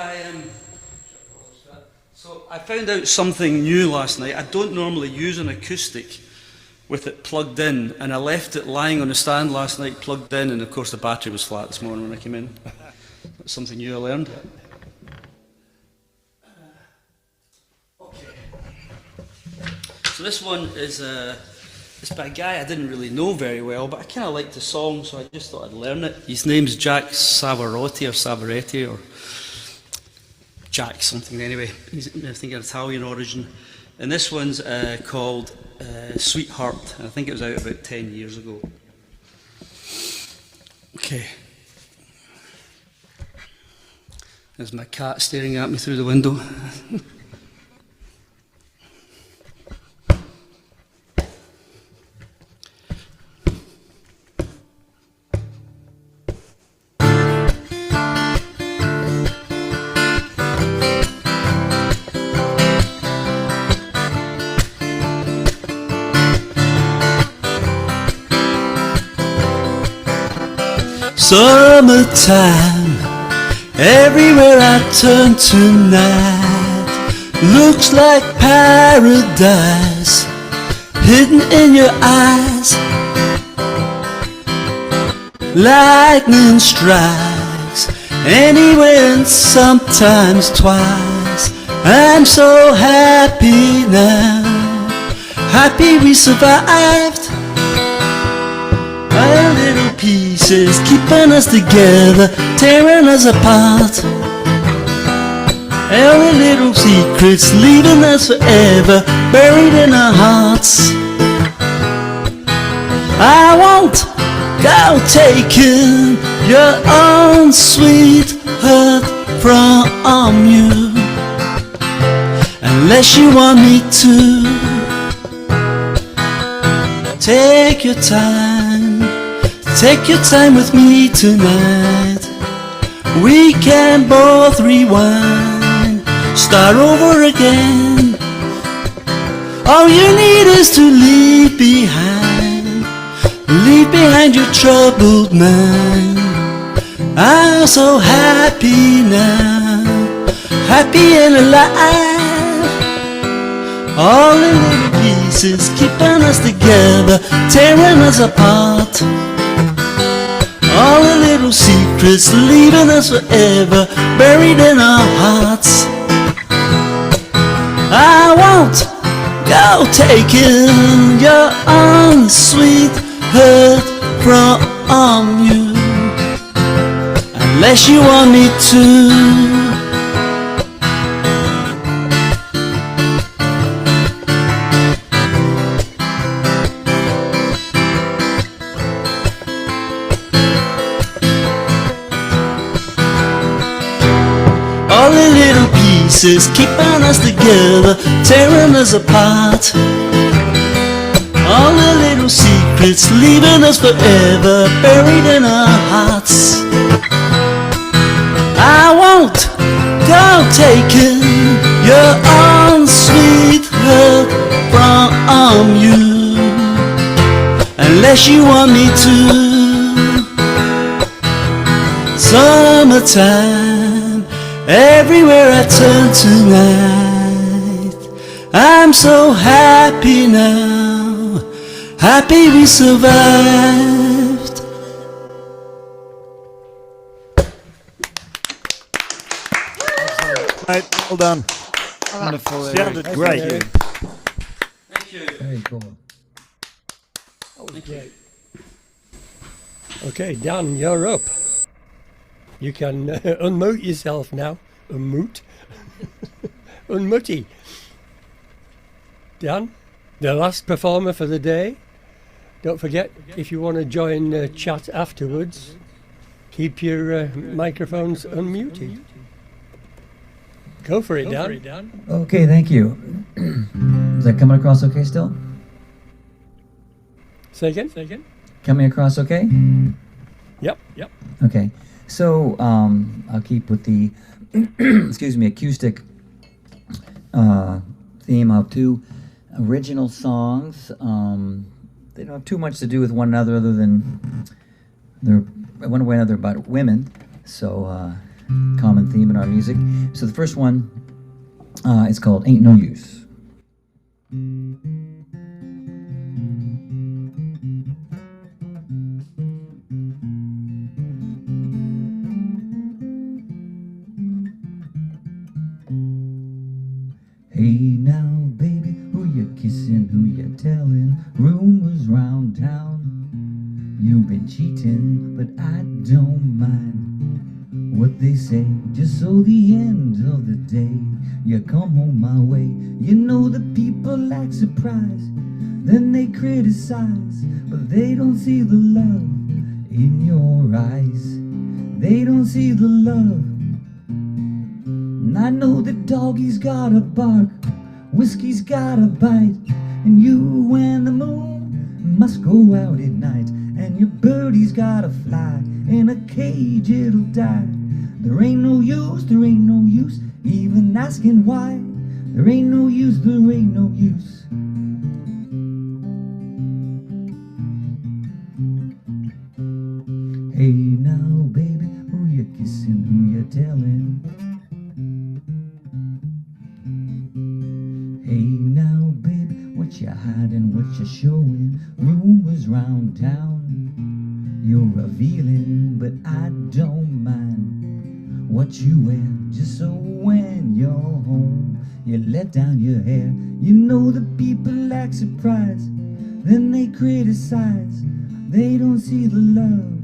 I found out something new last night. I don't normally use an acoustic with it plugged in, and I left it lying on the stand last night plugged in, and of course the battery was flat this morning when I came in. That's something new I learned. Okay. So this one is it's by a guy I didn't really know very well, but I kind of liked the song, so I just thought I'd learn it. His name's Jack Savarotti or Savaretti or Jack something anyway. He's, I think, an Italian origin. And this one's called Sweetheart. I think it was out about 10 years ago. Okay. There's my cat staring at me through the window. Summertime, everywhere I turn tonight looks like paradise, hidden in your eyes. Lightning strikes anywhere and sometimes twice. I'm so happy now, happy we survived. Our little pieces keeping us together, tearing us apart. Our little secrets leaving us forever, buried in our hearts. I won't go taking your own sweetheart from you, unless you want me to. Take your time with me tonight. We can both rewind, start over again. All you need is to leave behind your troubled mind. I'm so happy now, happy and alive. All the little pieces keeping us together, tearing us apart. All the little secrets leaving us forever, buried in our hearts. I won't go taking your own sweetheart from you, unless you want me to. All the little pieces keeping us together, tearing us apart. All the little secrets leaving us forever, buried in our hearts. I won't go taking your own sweetheart from you, unless you want me to. Summertime, everywhere I turn tonight, I'm so happy now, happy we survived. Mate, well done. Wonderful. Sounded Eric. great. Thank you. Thank you. Very cool. Okay. Okay, Dan, you're up. You can unmute yourself now. Unmute. Unmutty. Dan, the last performer for the day. Don't forget, if you want to join chat afterwards, keep your microphones unmuted. Go for it, Don. Okay, thank you. Is that coming across okay still? Say again. Coming across okay? Yep. Okay. So I'll keep with the acoustic theme of two original songs. They don't have too much to do with one another other than they're one way or another about women. So common theme in our music. So the first one is called Ain't No Use. Hey now, baby, who you kissing, who you telling? Rumors round town, you've been cheating, but I don't mind what they say. Just so the end of the day, you come home my way. You know the people act surprised, then they criticize, but they don't see the love in your eyes. They don't see the love. And I know the doggy's gotta bark, whiskey's gotta bite, and you and the moon must go out at night, and your birdie's gotta fly, in a cage it'll die. There ain't no use even asking why. There ain't no use. Hey now, baby, who you kissing, who you telling? Hey now, baby, what you hiding, what you showing? Rumors round town, you're revealing, but I don't mind what you wear. Just so when you're home, you let down your hair. You know the people act surprised, then they criticize. They don't see the love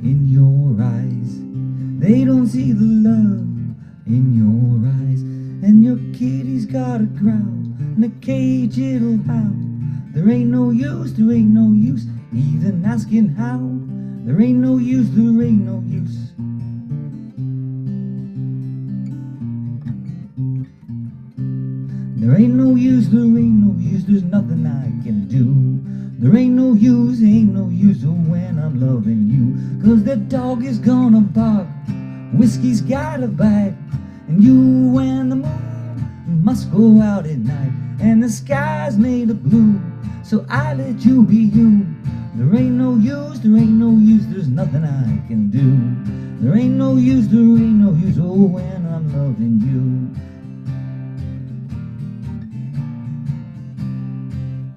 in your eyes. They don't see the love in your eyes. And your kitty's gotta growl, in a cage it'll howl. There ain't no use even asking how. There ain't no use. There ain't no use, there's nothing I can do. There ain't no use when I'm loving you. 'Cause the dog is gonna bark, whiskey's gotta bite, and you and the moon must go out at night, and the sky's made of blue, so I let you be you. There ain't no use, there's nothing I can do. There ain't no use, oh, when I'm loving you.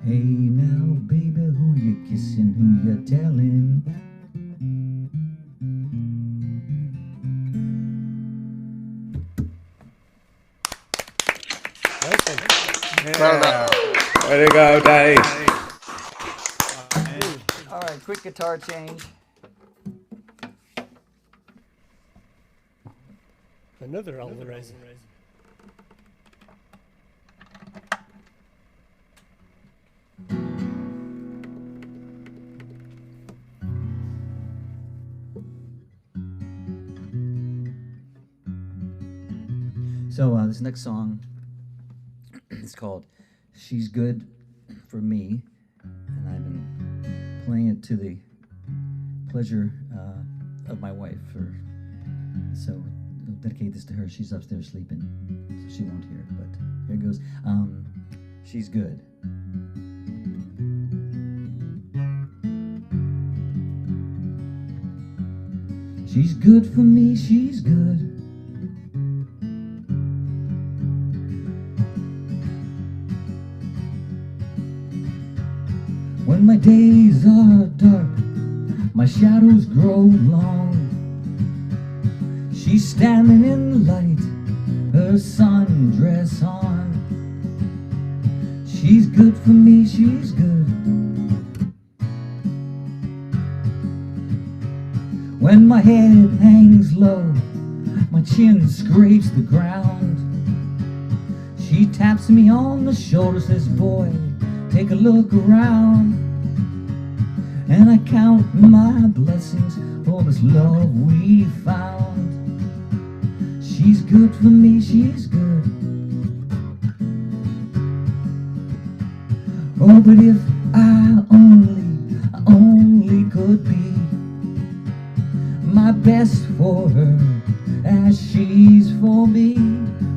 Hey now, baby, who you kissing, who you telling? Yeah. Way to go, Dave. All right, quick guitar change. Another Alvarez. So this next song is called She's Good for Me, and I've been playing it to the pleasure of my wife. So I'll dedicate this to her. She's upstairs sleeping, so she won't hear it, but here it goes. She's good. She's good for me, she's good. When my days are dark, my shadows grow long, she's standing in the light, her sundress on. She's good for me, she's good. When my head hangs low, my chin scrapes the ground, she taps me on the shoulder, says, boy, take a look around. And I count my blessings for this love we found. She's good for me, she's good. Oh, but if I only could be my best for her as she's for me.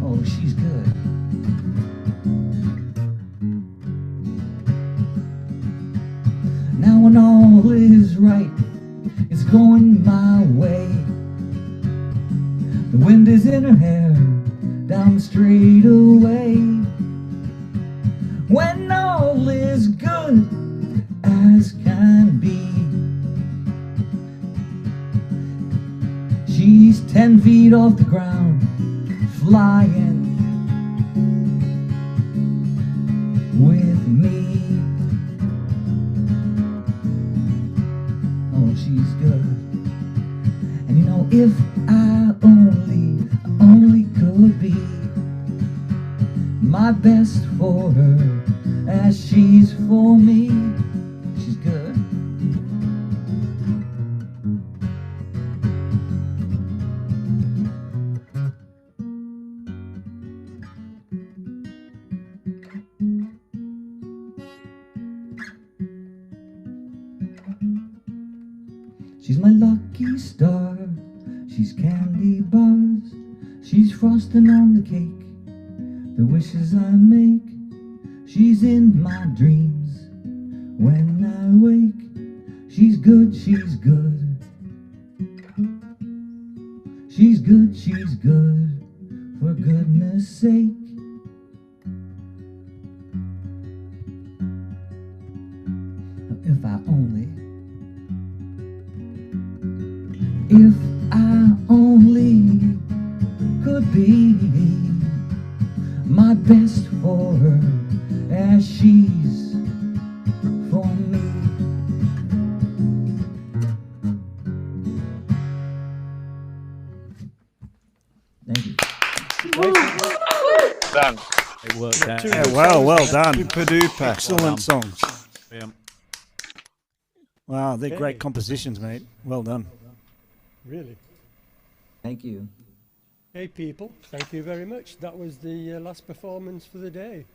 Oh, she's good. Now when all is right, it's going my way. The wind is in her hair, down the straightaway. When all is good as can be, she's 10 feet off the ground, flying with me. Oh, she's good. And you know, if I only could be my best for her as she's for me. She's good. She's my lucky star. She's candy bars. She's frosting on the cake, the wishes I make. She's in my dreams when I wake. She's good, she's good. She's good, for goodness sake. If I only could be my best for her as she's for me. Thank you. Done. It worked out. Yeah, well done. Super duper. Excellent songs. Yeah. Wow, they're great compositions, mate. Well done. Really. Thank you. Hey people, thank you very much. That was the last performance for the day.